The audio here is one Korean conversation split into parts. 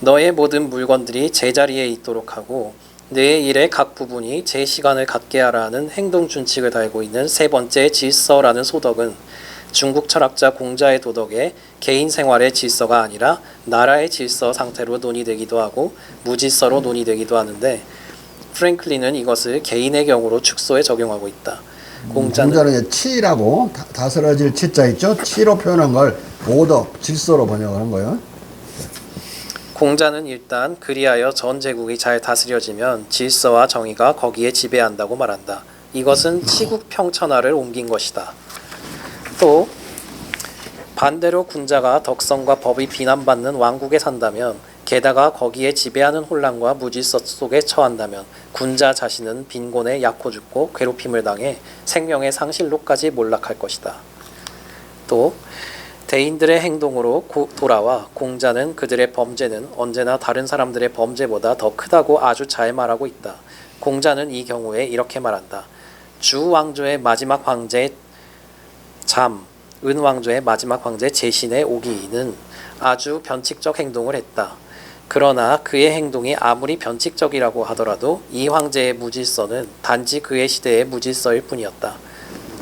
너의 모든 물건들이 제자리에 있도록 하고 내 일의 각 부분이 제 시간을 갖게 하라는 행동 준칙을 달고 있는 세 번째 질서라는 소덕은 중국 철학자 공자의 도덕에 개인 생활의 질서가 아니라 나라의 질서 상태로 논의되기도 하고 무질서로 논의되기도 하는데 프랭클린은 이것을 개인의 경우로 축소에 적용하고 있다. 공자는 치라고 다스려질 치자 있죠? 치로 표현한 걸 오더, 질서로 번역하는 거예요. 공자는 일단 그리하여 전 제국이 잘 다스려지면 질서와 정의가 거기에 지배한다고 말한다. 이것은 치국 평천하를 옮긴 것이다. 또 반대로 군자가 덕성과 법이 비난받는 왕국에 산다면 게다가 거기에 지배하는 혼란과 무질서 속에 처한다면 군자 자신은 빈곤에 약호 죽고 괴롭힘을 당해 생명의 상실로까지 몰락할 것이다. 또 대인들의 행동으로 돌아와 공자는 그들의 범죄는 언제나 다른 사람들의 범죄보다 더 크다고 아주 잘 말하고 있다. 공자는 이 경우에 이렇게 말한다. 주 왕조의 마지막 황제 은 왕조의 마지막 황제 제신의 오기는 아주 변칙적 행동을 했다. 그러나 그의 행동이 아무리 변칙적이라고 하더라도 이 황제의 무질서는 단지 그의 시대의 무질서일 뿐이었다.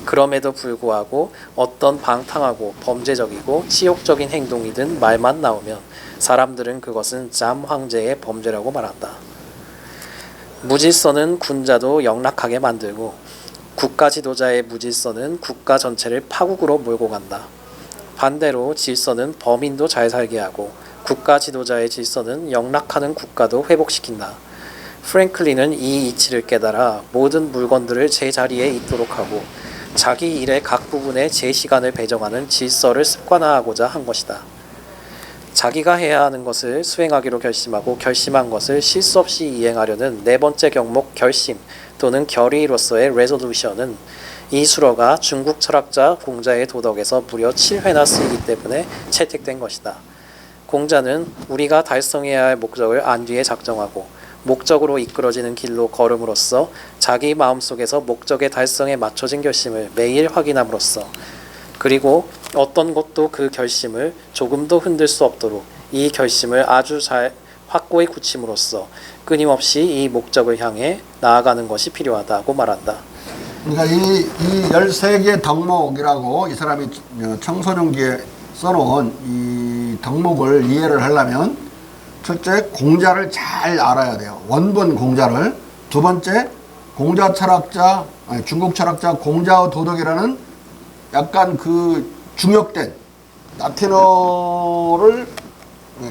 그럼에도 불구하고 어떤 방탕하고 범죄적이고 치욕적인 행동이든 말만 나오면 사람들은 그것은 잠 황제의 범죄라고 말한다. 무질서는 군자도 영락하게 만들고 국가 지도자의 무질서는 국가 전체를 파국으로 몰고 간다. 반대로 질서는 범인도 잘 살게 하고 국가 지도자의 질서는 영락하는 국가도 회복시킨다. 프랭클린은 이 이치를 깨달아 모든 물건들을 제자리에 있도록 하고 자기 일의 각 부분에 제 시간을 배정하는 질서를 습관화하고자 한 것이다. 자기가 해야 하는 것을 수행하기로 결심하고 결심한 것을 실수 없이 이행하려는 네 번째 경목 결심 또는 결의로서의 resolution은 이 수어가 중국 철학자 공자의 도덕에서 무려 7회나 쓰이기 때문에 채택된 것이다. 공자는 우리가 달성해야 할 목적을 안뒤에 작정하고 목적으로 이끌어지는 길로 걸음으로써 자기 마음속에서 목적의 달성에 맞춰진 결심을 매일 확인함으로써 그리고 어떤 것도 그 결심을 조금도 흔들 수 없도록 이 결심을 아주 잘 확고히 굳힘으로써 끊임없이 이 목적을 향해 나아가는 것이 필요하다고 말한다. 그러니까 이 13개 덕목이라고 이 사람이 청소년기에 써놓은 이 덕목을 이해를 하려면 첫째 공자를 잘 알아야 돼요. 원본 공자를. 두 번째 중국 철학자 공자의 도덕이라는 약간 그 중역된 라틴어를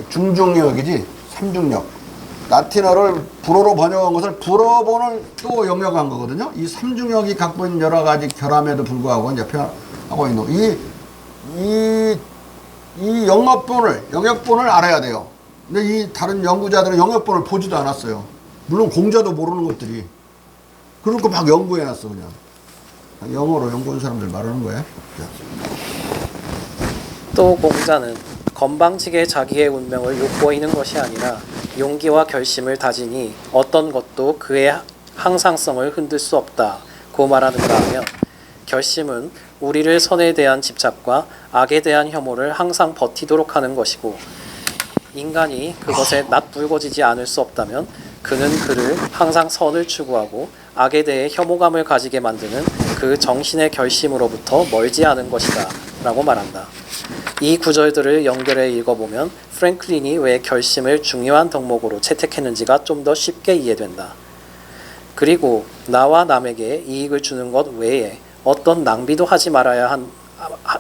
중중역이지 삼중역 라틴어를 불어로 번역한 것을 불어본을 또 영역한 거거든요. 이 삼중역이 갖고 있는 여러 가지 결함에도 불구하고 이제 표현하고 있는 이 영역본을 알아야 돼요. 근데 이 다른 연구자들은 영역본을 보지도 않았어요. 물론 공자도 모르는 것들이. 그러니까 막 연구해놨어 그냥. 영어로 연구한 사람들 말하는 거예요. 또 공자는 건방지게 자기의 운명을 욕보이는 것이 아니라 용기와 결심을 다지니 어떤 것도 그의 항상성을 흔들 수 없다고 말하는가 하면 결심은 우리를 선에 대한 집착과 악에 대한 혐오를 항상 버티도록 하는 것이고 인간이 그것에 낯불거지지 않을 수 없다면 그는 그를 항상 선을 추구하고 악에 대해 혐오감을 가지게 만드는 그 정신의 결심으로부터 멀지 않은 것이다 라고 말한다. 이 구절들을 연결해 읽어보면 프랭클린이 왜 결심을 중요한 덕목으로 채택했는지가 좀 더 쉽게 이해된다. 그리고 나와 남에게 이익을 주는 것 외에 어떤 낭비도 하지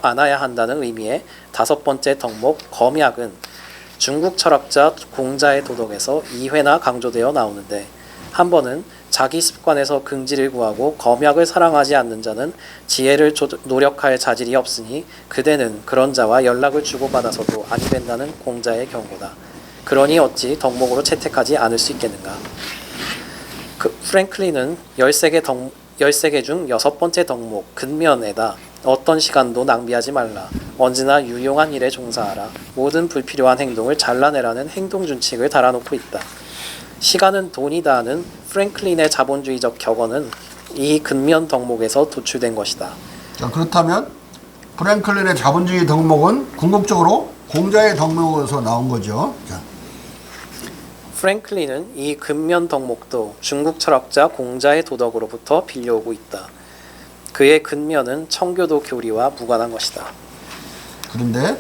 않아야 한다는 의미의 다섯 번째 덕목 검약은 중국 철학자 공자의 도덕에서 2회나 강조되어 나오는데 한 번은 자기 습관에서 긍지를 구하고 검약을 사랑하지 않는 자는 지혜를 노력할 자질이 없으니 그대는 그런 자와 연락을 주고받아서도 아니 된다는 공자의 경고다. 그러니 어찌 덕목으로 채택하지 않을 수 있겠는가. 프랭클린은 13개 중 6번째 덕목 근면에다 어떤 시간도 낭비하지 말라. 언제나 유용한 일에 종사하라. 모든 불필요한 행동을 잘라내라는 행동준칙을 달아놓고 있다. 시간은 돈이다는 프랭클린의 자본주의적 격언은 이 근면 덕목에서 도출된 것이다. 자, 그렇다면 프랭클린의 자본주의 덕목은 궁극적으로 공자의 덕목에서 나온 거죠. 자. 프랭클린은 이 근면 덕목도 중국 철학자 공자의 도덕으로부터 빌려오고 있다. 그의 근면은 청교도 교리와 무관한 것이다. 그런데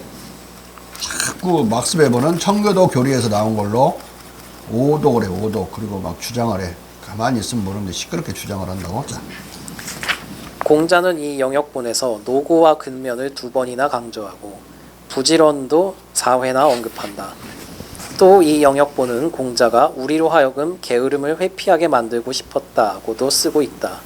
자꾸 막스 베버는 청교도 교리에서 나온 걸로 오도를 해, 오도. 그리고 막 주장을 해. 가만히 있으면 모르는데 시끄럽게 주장을 한다고. 자. 공자는 이 영역본에서 노고와 근면을 2번이나 강조하고 부지런도 4회나 언급한다. 또 이 영역본은 공자가 우리로 하여금 게으름을 회피하게 만들고 싶었다고도 쓰고 있다.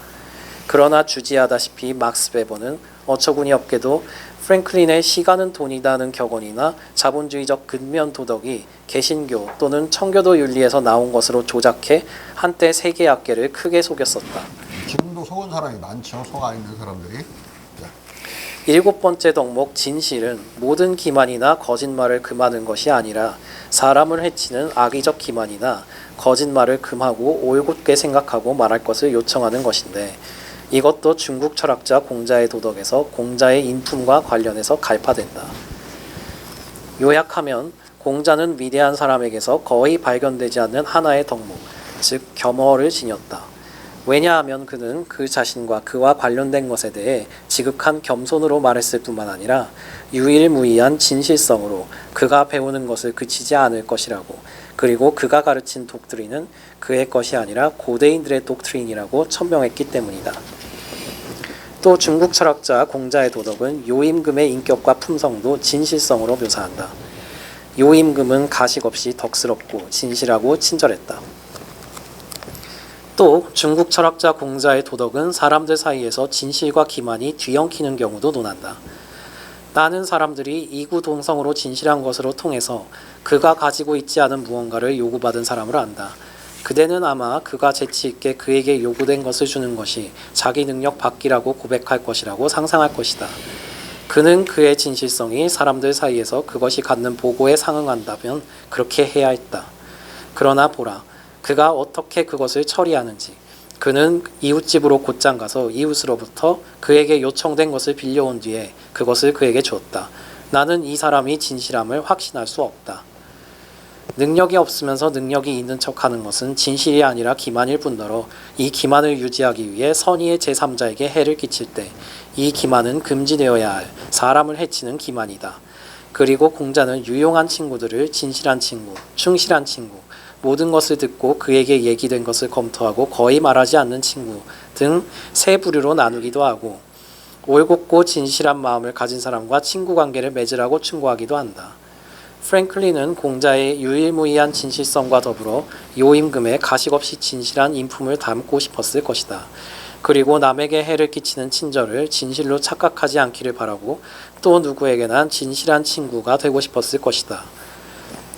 그러나 주지하다시피 막스 베버는 어처구니 없게도 프랭클린의 시간은 돈이다는 격언이나 자본주의적 근면 도덕이 개신교 또는 청교도 윤리에서 나온 것으로 조작해 한때 세계학계를 크게 속였었다. 지금도 속은 사람이 많죠. 속아 있는 사람들이. 자. 7번째 덕목 진실은 모든 기만이나 거짓말을 금하는 것이 아니라 사람을 해치는 악의적 기만이나 거짓말을 금하고 올곧게 생각하고 말할 것을 요청하는 것인데, 이것도 중국 철학자 공자의 도덕에서 공자의 인품과 관련해서 갈파된다. 요약하면 공자는 위대한 사람에게서 거의 발견되지 않는 하나의 덕목, 즉 겸허를 지녔다. 왜냐하면 그는 그 자신과 그와 관련된 것에 대해 지극한 겸손으로 말했을 뿐만 아니라 유일무이한 진실성으로 그가 배우는 것을 그치지 않을 것이라고, 그리고 그가 가르친 독트린은 그의 것이 아니라 고대인들의 독트린이라고 천명했기 때문이다. 또 중국 철학자 공자의 도덕은 요임금의 인격과 품성도 진실성으로 묘사한다. 요임금은 가식 없이 덕스럽고 진실하고 친절했다. 또 중국 철학자 공자의 도덕은 사람들 사이에서 진실과 기만이 뒤엉키는 경우도 논한다. 나는 사람들이 이구동성으로 진실한 것으로 통해서 그가 가지고 있지 않은 무언가를 요구받은 사람을 안다. 그대는 아마 그가 재치있게 그에게 요구된 것을 주는 것이 자기 능력 밖이라고 고백할 것이라고 상상할 것이다. 그는 그의 진실성이 사람들 사이에서 그것이 갖는 보고에 상응한다면 그렇게 해야 했다. 그러나 보라, 그가 어떻게 그것을 처리하는지. 그는 이웃집으로 곧장 가서 이웃으로부터 그에게 요청된 것을 빌려온 뒤에 그것을 그에게 주었다. 나는 이 사람이 진실함을 확신할 수 없다. 능력이 없으면서 능력이 있는 척하는 것은 진실이 아니라 기만일 뿐더러 이 기만을 유지하기 위해 선의의 제3자에게 해를 끼칠 때 이 기만은 금지되어야 할 사람을 해치는 기만이다. 그리고 공자는 유용한 친구들을 진실한 친구, 충실한 친구, 모든 것을 듣고 그에게 얘기된 것을 검토하고 거의 말하지 않는 친구 등 세 부류로 나누기도 하고, 올곧고 진실한 마음을 가진 사람과 친구 관계를 맺으라고 충고하기도 한다. 프랭클린은 공자의 유일무이한 진실성과 더불어 요임금의 가식없이 진실한 인품을 담고 싶었을 것이다. 그리고 남에게 해를 끼치는 친절을 진실로 착각하지 않기를 바라고 또 누구에게나 진실한 친구가 되고 싶었을 것이다.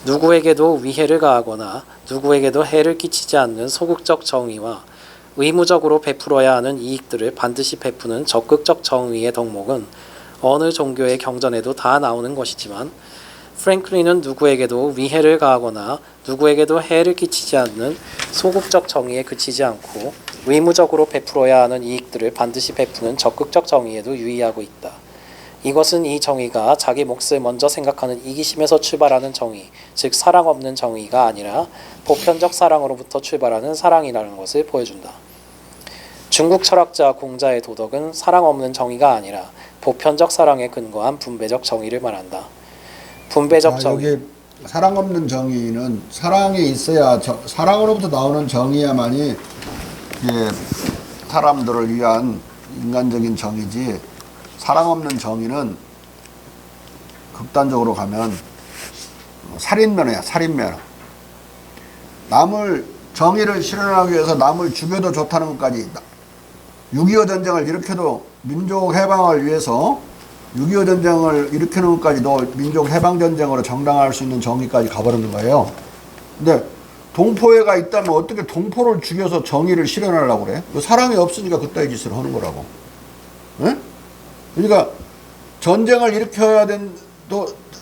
누구에게도 위해를 가하거나 누구에게도 해를 끼치지 않는 소극적 정의와 의무적으로 베풀어야 하는 이익들을 반드시 베푸는 적극적 정의의 덕목은 어느 종교의 경전에도 다 나오는 것이지만, 프랭클린은 누구에게도 위해를 가하거나 누구에게도 해를 끼치지 않는 소극적 정의에 그치지 않고 의무적으로 베풀어야 하는 이익들을 반드시 베푸는 적극적 정의에도 유의하고 있다. 이것은 이 정의가 자기 몫을 먼저 생각하는 이기심에서 출발하는 정의, 즉 사랑 없는 정의가 아니라 보편적 사랑으로부터 출발하는 사랑이라는 것을 보여준다. 중국 철학자 공자의 도덕은 사랑 없는 정의가 아니라 보편적 사랑에 근거한 분배적 정의를 말한다. 분배적 정의. 여기 사랑 없는 정의는 사랑이 있어야 사랑으로부터 나오는 정의야만이 이게 사람들을 위한 인간적인 정의지, 사랑 없는 정의는 극단적으로 가면 살인면허야, 살인면허. 남을 정의를 실현하기 위해서 남을 죽여도 좋다는 것까지, 6.25 전쟁을 일으켜도 민족 해방을 위해서 6.25 전쟁을 일으키는 것까지도 민족 해방 전쟁으로 정당화할 수 있는 정의까지 가버리는 거예요. 근데 동포애가 있다면 어떻게 동포를 죽여서 정의를 실현하려고 그래? 사랑이 없으니까 그따위 짓을 하는 거라고. 네? 그러니까 전쟁을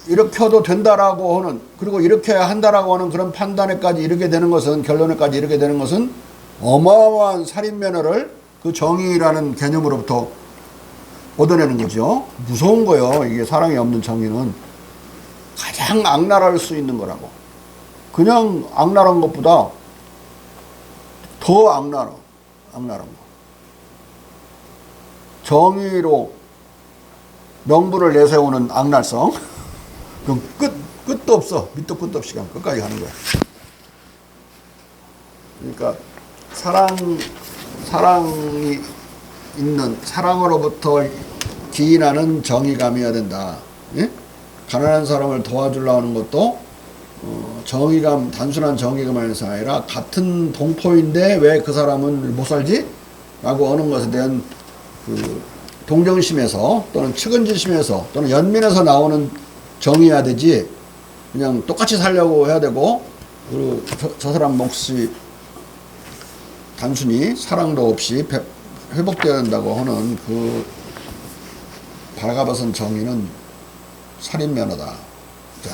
일으켜도 된다라고 하는, 그리고 일으켜야 한다라고 하는 그런 판단에까지 이르게 되는 것은, 결론에까지 이르게 되는 것은 어마어마한 살인면허를 그 정의라는 개념으로부터 얻어내는 거죠. 무서운 거예요. 이게 사랑이 없는 정의는 가장 악랄할 수 있는 거라고. 그냥 악랄한 것보다 더 악랄한 거. 정의로 명분을 내세우는 악랄성. 그럼 끝도 없어. 밑도 끝도 없이 그냥 끝까지 가는 거야. 그러니까 사랑이 있는, 사랑으로부터 기인하는 정의감이어야 된다. 예? 가난한 사람을 도와주려고 하는 것도 정의감, 단순한 정의감에서 아니라 같은 동포인데 왜 그 사람은 못 살지? 라고 하는 것에 대한 그 동정심에서 또는 측은지심에서 또는 연민에서 나오는 정의여야 되지, 그냥 똑같이 살려고 해야 되고, 그리고 저 사람 몫이 단순히 사랑도 없이 회복되어야 된다고 하는 그 발가벗은 정의는 살인면허다. 자.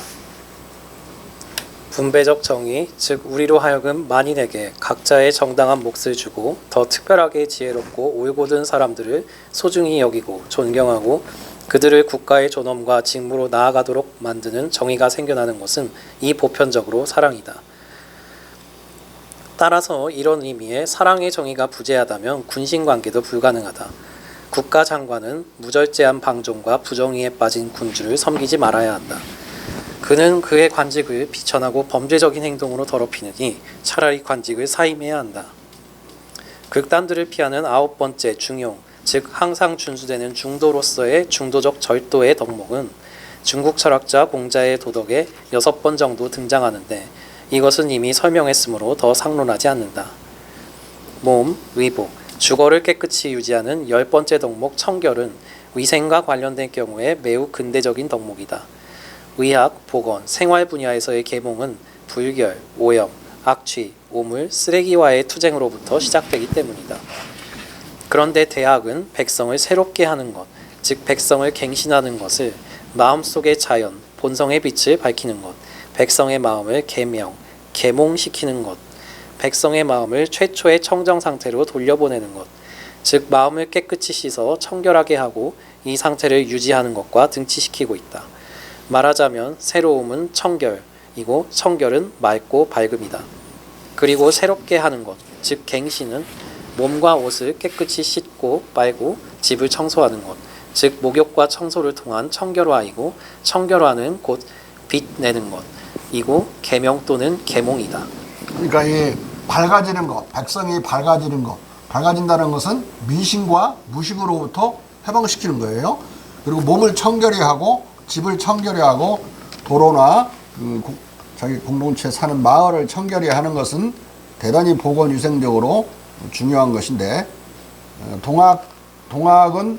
분배적 정의, 즉 우리로 하여금 만인에게 각자의 정당한 몫을 주고 더 특별하게 지혜롭고 올곧은 사람들을 소중히 여기고 존경하고 그들을 국가의 존엄과 직무로 나아가도록 만드는 정의가 생겨나는 것은 이 보편적으로 사랑이다. 따라서 이런 의미의 사랑의 정의가 부재하다면 군신관계도 불가능하다. 국가 장관은 무절제한 방종과 부정의에 빠진 군주를 섬기지 말아야 한다. 그는 그의 관직을 비천하고 범죄적인 행동으로 더럽히느니 차라리 관직을 사임해야 한다. 극단들을 피하는 9번째 중용, 즉 항상 준수되는 중도로서의 중도적 절도의 덕목은 중국 철학자 공자의 도덕에 6번 정도 등장하는데 이것은 이미 설명했으므로 더 상론하지 않는다. 몸, 의복, 주거를 깨끗이 유지하는 10번째 덕목 청결은 위생과 관련된 경우에 매우 근대적인 덕목이다. 의학, 보건, 생활 분야에서의 계몽은 불결, 오염, 악취, 오물, 쓰레기와의 투쟁으로부터 시작되기 때문이다. 그런데 대학은 백성을 새롭게 하는 것, 즉 백성을 갱신하는 것을 마음속의 자연, 본성의 빛을 밝히는 것, 백성의 마음을 계몽시키는 것, 백성의 마음을 최초의 청정 상태로 돌려보내는 것, 즉 마음을 깨끗이 씻어 청결하게 하고 이 상태를 유지하는 것과 등치시키고 있다. 말하자면 새로움은 청결이고 청결은 맑고 밝음이다. 그리고 새롭게 하는 것, 즉 갱신은 몸과 옷을 깨끗이 씻고 빨고 집을 청소하는 것, 즉 목욕과 청소를 통한 청결화이고 청결화는 곧 빛내는 것이고 계명 또는 계몽이다. 그러니까 이 밝아지는 것, 백성이 밝아지는 것, 밝아진다는 것은 미신과 무식으로부터 해방시키는 거예요. 그리고 몸을 청결히 하고 집을 청결히 하고 도로나 자기 공동체 사는 마을을 청결히 하는 것은 대단히 보건위생적으로 중요한 것인데, 동학은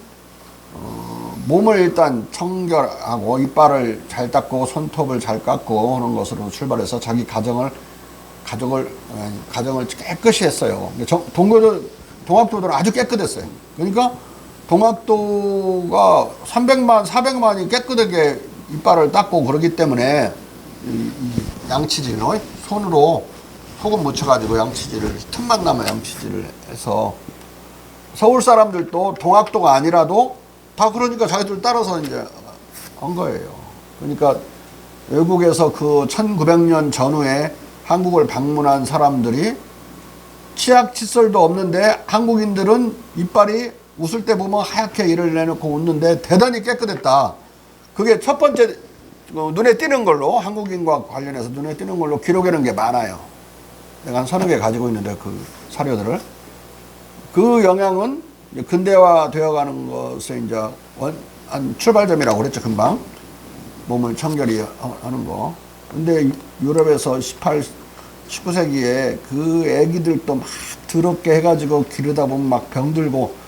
몸을 일단 청결하고 이빨을 잘 닦고 손톱을 잘 깎고 하는 것으로 출발해서 자기 가정을 깨끗이 했어요. 동학도들은 아주 깨끗했어요. 그러니까 동학도가 300만, 400만이 깨끗하게 이빨을 닦고 그러기 때문에 양치질, 손으로 소금 묻혀가지고 양치질을, 틈만 나면 양치질을 해서 서울 사람들도 동학도가 아니라도 다 그러니까 자기들 따라서 이제 한 거예요. 그러니까 외국에서 그 1900년 전후에 한국을 방문한 사람들이 치약 칫솔도 없는데 한국인들은 이빨이 웃을 때 보면 하얗게 이를 내놓고 웃는데 대단히 깨끗했다. 그게 첫 번째 눈에 띄는 걸로, 한국인과 관련해서 눈에 띄는 걸로 기록해놓은 게 많아요. 내가 한 30개 가지고 있는데 그 사료들을. 그 영향은 근대화 되어가는 것에 이제 한 출발점이라고 그랬죠, 금방. 몸을 청결히 하는 거. 근데 유럽에서 19세기에 그 애기들도 막 더럽게 해가지고 기르다 보면 막 병들고,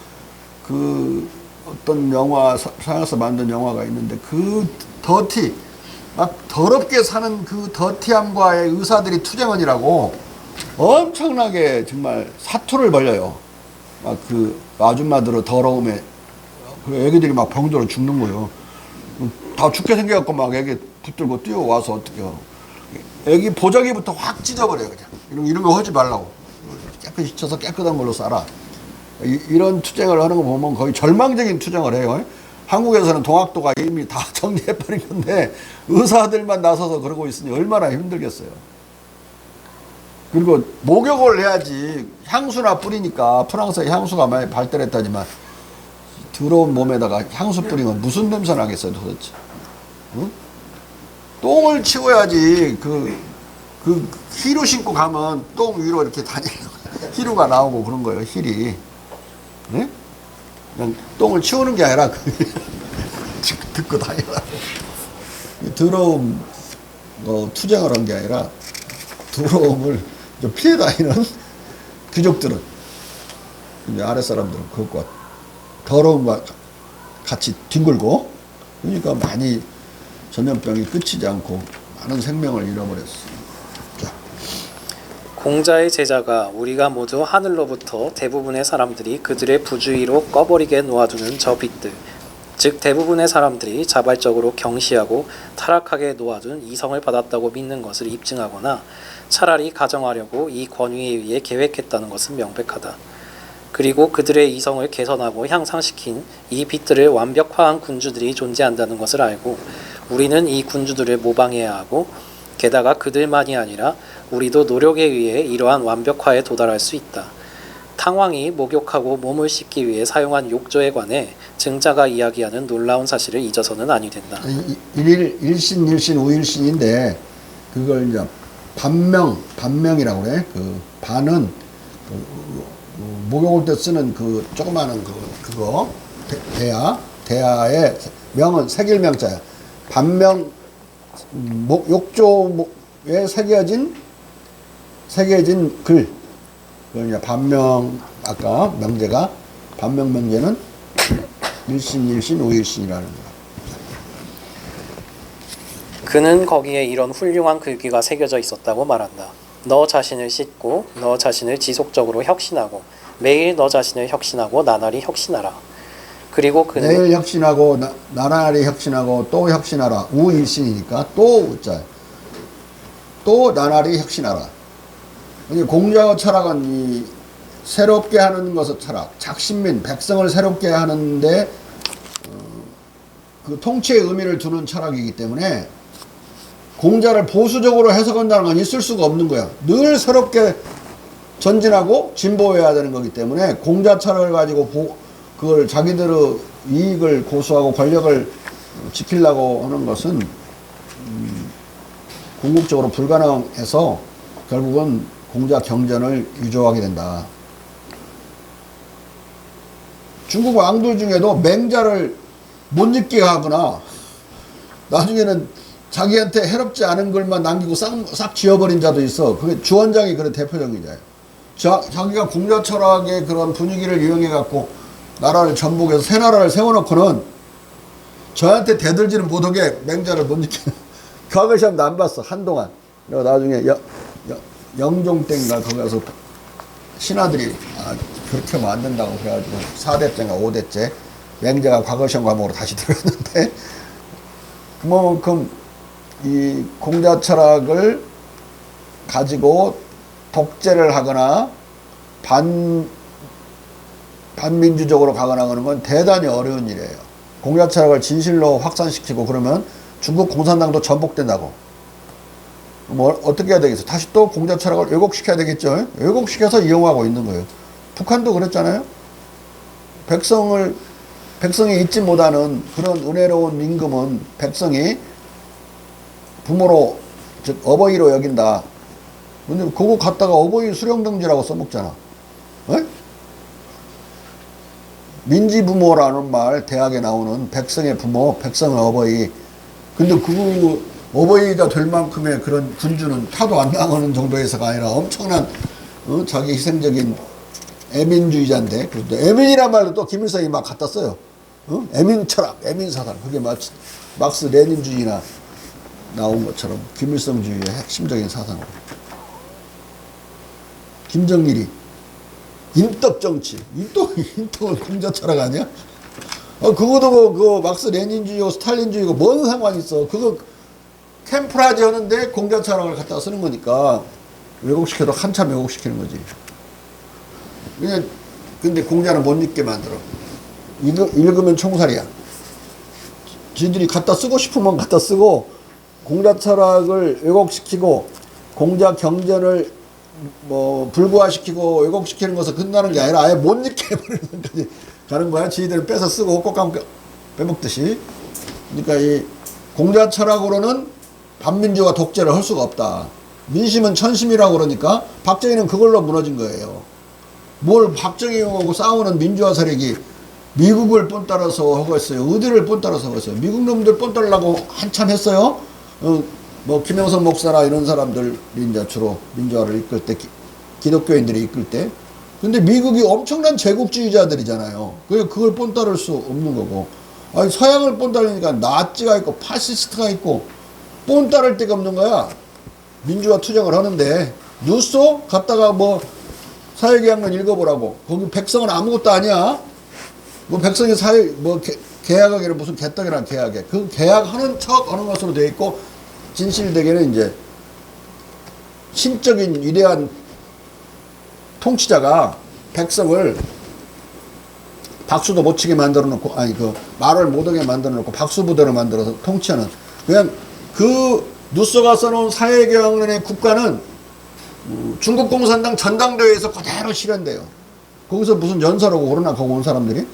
그 어떤 영화, 서양에서 만든 영화가 있는데 그 막 더럽게 사는 그 더티함과의 의사들이 투쟁원이라고 엄청나게 정말 사투를 벌여요. 막 그 아줌마들은 더러움에 그 애기들이 막 병들어 죽는 거예요. 다 죽게 생겨갖고 막 애기 붙들고 뛰어와서 어떻게 해요. 애기 보자기부터 확 찢어버려요. 그냥 이런 거 하지 말라고. 깨끗이 씻어서 깨끗한 걸로 싸라. 이런 투쟁을 하는 거 보면 거의 절망적인 투쟁을 해요. 한국에서는 동학도가 이미 다 정리해버린 건데 의사들만 나서서 그러고 있으니 얼마나 힘들겠어요. 그리고 목욕을 해야지. 향수나 뿌리니까 프랑스의 향수가 많이 발달했다지만 더러운 몸에다가 향수 뿌리면 무슨 냄새 나겠어요 도대체. 응? 똥을 치워야지. 그 히루 신고 가면 똥 위로 이렇게 다니는 히루가 나오고 그런 거예요. 힐이. 네? 그냥 똥을 치우는 게 아니라 듣고 다니라고. 더러움 투쟁을 한 게 아니라 더러움을 좀 피해 다니는 귀족들은 이제 아랫사람들은 그것과 더러움과 같이 뒹굴고 그러니까 많이 전염병이 끝이지 않고 많은 생명을 잃어버렸어. 자. 공자의 제자가 우리가 모두 하늘로부터 대부분의 사람들이 그들의 부주의로 꺼버리게 놓아두는 저 빛들, 즉 대부분의 사람들이 자발적으로 경시하고 타락하게 놓아둔 이성을 받았다고 믿는 것을 입증하거나 차라리 가정하려고 이 권위에 의해 계획했다는 것은 명백하다. 그리고 그들의 이성을 개선하고 향상시킨 이 빛들을 완벽화한 군주들이 존재한다는 것을 알고 우리는 이 군주들을 모방해야 하고 게다가 그들만이 아니라 우리도 노력에 의해 이러한 완벽화에 도달할 수 있다. 탕왕이 목욕하고 몸을 씻기 위해 사용한 욕조에 관해 증자가 이야기하는 놀라운 사실을 잊어서는 아니 된다. 일신, 우일신인데 그걸 이제 반명이라고 그래. 그 반은 목욕할 때 쓰는 그 조그마한 그거 대야의 명은 색일명자야. 반명 욕조에 새겨진 글. 그걸 이제 반명 아까 명제가 반명 명제는 일신, 우일신이라는 거야. 그는 거기에 이런 훌륭한 글귀가 새겨져 있었다고 말한다. 너 자신을 씻고 너 자신을 지속적으로 혁신하고 매일 너 자신을 혁신하고 나날이 혁신하라. 그리고 그는 매일 혁신하고 나날이 혁신하고 또 혁신하라. 우일신이니까 또 우자. 또 나날이 혁신하라. 공자의 철학은 이 새롭게 하는 것의 철학, 작신민 백성을 새롭게 하는데 그 통치의 의미를 두는 철학이기 때문에 공자를 보수적으로 해석한다는 건 있을 수가 없는 거야. 늘 새롭게 전진하고 진보해야 되는 거기 때문에 공자 철학을 가지고 그걸 자기들의 이익을 고수하고 권력을 지키려고 하는 것은 궁극적으로 불가능해서 결국은 공자 경전을 유조하게 된다. 중국 왕들 중에도 맹자를 못 읽게 하거나 나중에는 자기한테 해롭지 않은 글만 남기고 싹 지워버린 자도 있어. 그게 주원장이 그런 대표적인 자예요. 자기가 공자 철학의 그런 분위기를 이용해 갖고 나라를 전복해서 새 나라를 세워놓고는 저한테 대들지는 못하게 맹자를 못 읽게. 과거 시험도 안 봤어 한동안. 그리고 나중에 영종 때인가 거기 가서 신하들이 그렇게 하면 안 된다고 그래가지고 4대째인가 5대째 맹자가 과거 시험 과목으로 다시 들었는데 그만큼 이 공자 철학을 가지고 독재를 하거나 반민주적으로 가거나 하는 건 대단히 어려운 일이에요. 공자 철학을 진실로 확산시키고 그러면 중국 공산당도 전복된다고. 뭐 어떻게 해야 되겠어? 다시 또 공자 철학을 왜곡시켜야 되겠죠? 왜곡시켜서 이용하고 있는 거예요. 북한도 그랬잖아요. 백성이 잊지 못하는 그런 은혜로운 임금은 백성이 부모로 즉 어버이로 여긴다. 근데 그거 갖다가 어버이 수령정지라고 써먹잖아. 에? 민지부모라는 말 대학에 나오는 백성의 부모, 백성의 어버이. 근데 그 어버이가 될 만큼의 그런 군주는 하도 안 나오는 정도에서가 아니라 엄청난 자기 희생적인 애민주의자인데 애민이란 말도 또 김일성이 막 갖다 써요. 애민 철학, 애민 사상. 그게 마치 막스 레닌주의나 나온 것처럼 김일성주의의 핵심적인 사상으로. 김정일이 인덕 정치. 인덕은 공자 철학 아니야? 그거도 그 막스 레닌주의고 스탈린주의고 뭔 상관이 있어. 그거 캠프라지 하는데 공자 철학을 갖다가 쓰는 거니까 왜곡시켜도 한참 왜곡시키는 거지. 근데 공자는 못 읽게 만들어. 읽으면 총살이야. 지들이 갖다 쓰고 싶으면 갖다 쓰고 공자 철학을 왜곡시키고 공자 경전을 뭐 불구화시키고 왜곡시키는 것을 끝나는 게 아니라 아예 못 읽게 해버리는 것까지 가는 거야. 지희들은 뺏어 쓰고 꽃감 빼먹듯이. 그러니까 이 공자 철학으로는 반민주화 독재를 할 수가 없다. 민심은 천심이라고 그러니까 박정희는 그걸로 무너진 거예요. 뭘 박정희하고 싸우는 민주화 세력이 미국을 뻔따라서 하고 있어요. 어디를 뻔따라서 하고 있어요. 미국 놈들 뻔따르려고 한참 했어요. 뭐 김영선 목사나 이런 사람들이 이제 주로 민주화를 이끌 때 기독교인들이 이끌 때. 근데 미국이 엄청난 제국주의자들이잖아요. 그걸 뻔따를 수 없는 거고. 아니 서양을 뻔따르니까 나치가 있고 파시스트가 있고 뻔따를 데가 없는 거야. 민주화 투쟁을 하는데 뉴스 갔다가 뭐 사회계약론 읽어보라고. 거기 백성은 아무것도 아니야. 뭐 백성이 계약하기를 무슨 개떡이란 계약에. 그 계약하는 척 하는 것으로 되어 있고 진실되게는 이제 신적인 위대한 통치자가 백성을 박수도 못 치게 만들어 놓고 말을 못하게 만들어 놓고 박수부대로 만들어서 통치하는 그냥 그 누쏘가 써놓은 사회계약론의 국가는 중국 공산당 전당대회에서 그대로 실현돼요. 거기서 무슨 연설하고 그러나 거기 온 사람들이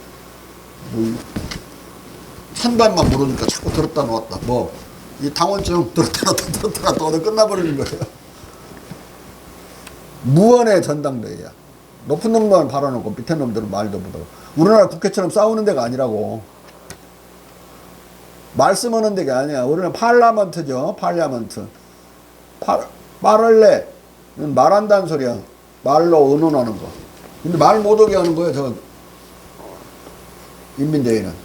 찬반만 모르니까 자꾸 들었다 놓았다 이 당원증 들었다 놨다 오늘 끝나버리는 거예요. 무언의 전당대회야. 높은 놈만 발언하고 밑에 놈들은 말도 못하고. 우리나라 국회처럼 싸우는 데가 아니라고. 말씀하는 데가 아니야. 우리는 팔라먼트죠. 팔라먼트. 말할래. 말한다는 소리야. 말로 의논하는 거. 근데 말 못하게 하는 거예요. 저 인민대회는.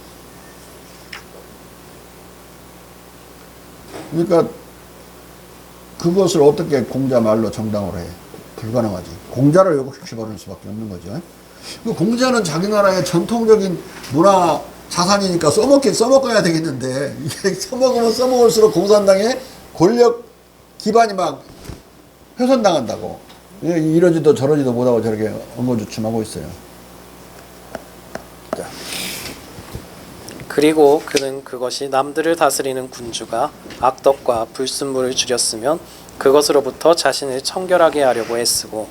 그러니까 그것을 어떻게 공자 말로 정당으로 해. 불가능하지. 공자를 왜곡시켜버릴 수밖에 없는 거죠. 공자는 자기 나라의 전통적인 문화 자산이니까 써먹긴 써먹어야 되겠는데 이게 써먹으면 써먹을수록 공산당의 권력 기반이 막 훼손당한다고. 이러지도 저러지도 못하고 저렇게 엉거주춤하고 있어요. 자. 그리고 그는 그것이 남들을 다스리는 군주가 악덕과 불순물을 줄였으면 그것으로부터 자신을 청결하게 하려고 애쓰고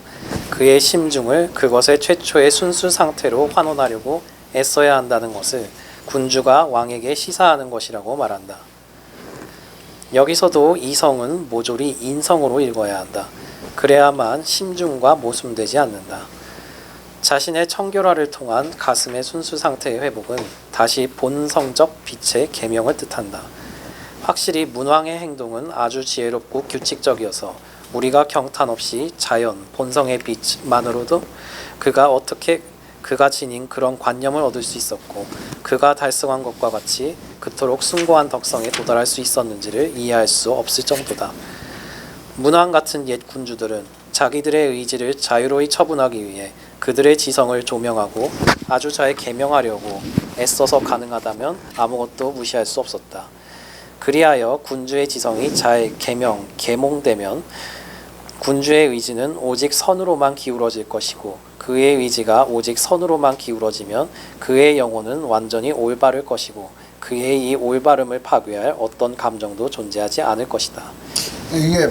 그의 심중을 그것의 최초의 순수 상태로 환원하려고 애써야 한다는 것을 군주가 왕에게 시사하는 것이라고 말한다. 여기서도 이성은 모조리 인성으로 읽어야 한다. 그래야만 심중과 모순되지 않는다. 자신의 청결화를 통한 가슴의 순수 상태의 회복은 다시 본성적 빛의 계명을 뜻한다. 확실히 문왕의 행동은 아주 지혜롭고 규칙적이어서 우리가 경탄 없이 자연, 본성의 빛만으로도 그가 지닌 그런 관념을 얻을 수 있었고 그가 달성한 것과 같이 그토록 숭고한 덕성에 도달할 수 있었는지를 이해할 수 없을 정도다. 문왕 같은 옛 군주들은 자기들의 의지를 자유로이 처분하기 위해 그들의 지성을 조명하고 아주 잘 계명하려고 애써서 가능하다면 아무것도 무시할 수 없었다. 그리하여 군주의 지성이 잘 계몽되면 군주의 의지는 오직 선으로만 기울어질 것이고 그의 의지가 오직 선으로만 기울어지면 그의 영혼은 완전히 올바를 것이고 그의 이 올바름을 파괴할 어떤 감정도 존재하지 않을 것이다. 이게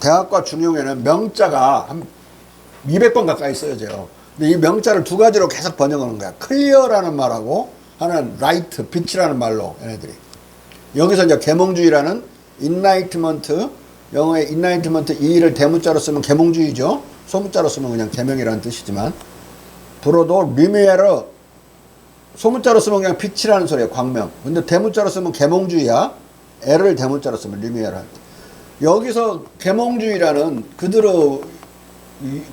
대학과 중용에는 명자가 한 200번 가까이 쓰여져요. 근데 이 명자를 두 가지로 계속 번역하는 거야. 클리어라는 말하고 하나는 라이트, 빛이라는 말로 얘네들이. 여기서 이제 계몽주의라는 인라이트먼트, 영어의 인라이트먼트 이를 대문자로 쓰면 계몽주의죠. 소문자로 쓰면 그냥 계명이라는 뜻이지만 불어도 리미에르 소문자로 쓰면 그냥 빛이라는 소리야. 광명. 근데 대문자로 쓰면 계몽주의야. L을 대문자로 쓰면 리미에르. 여기서 계몽주의라는 그대로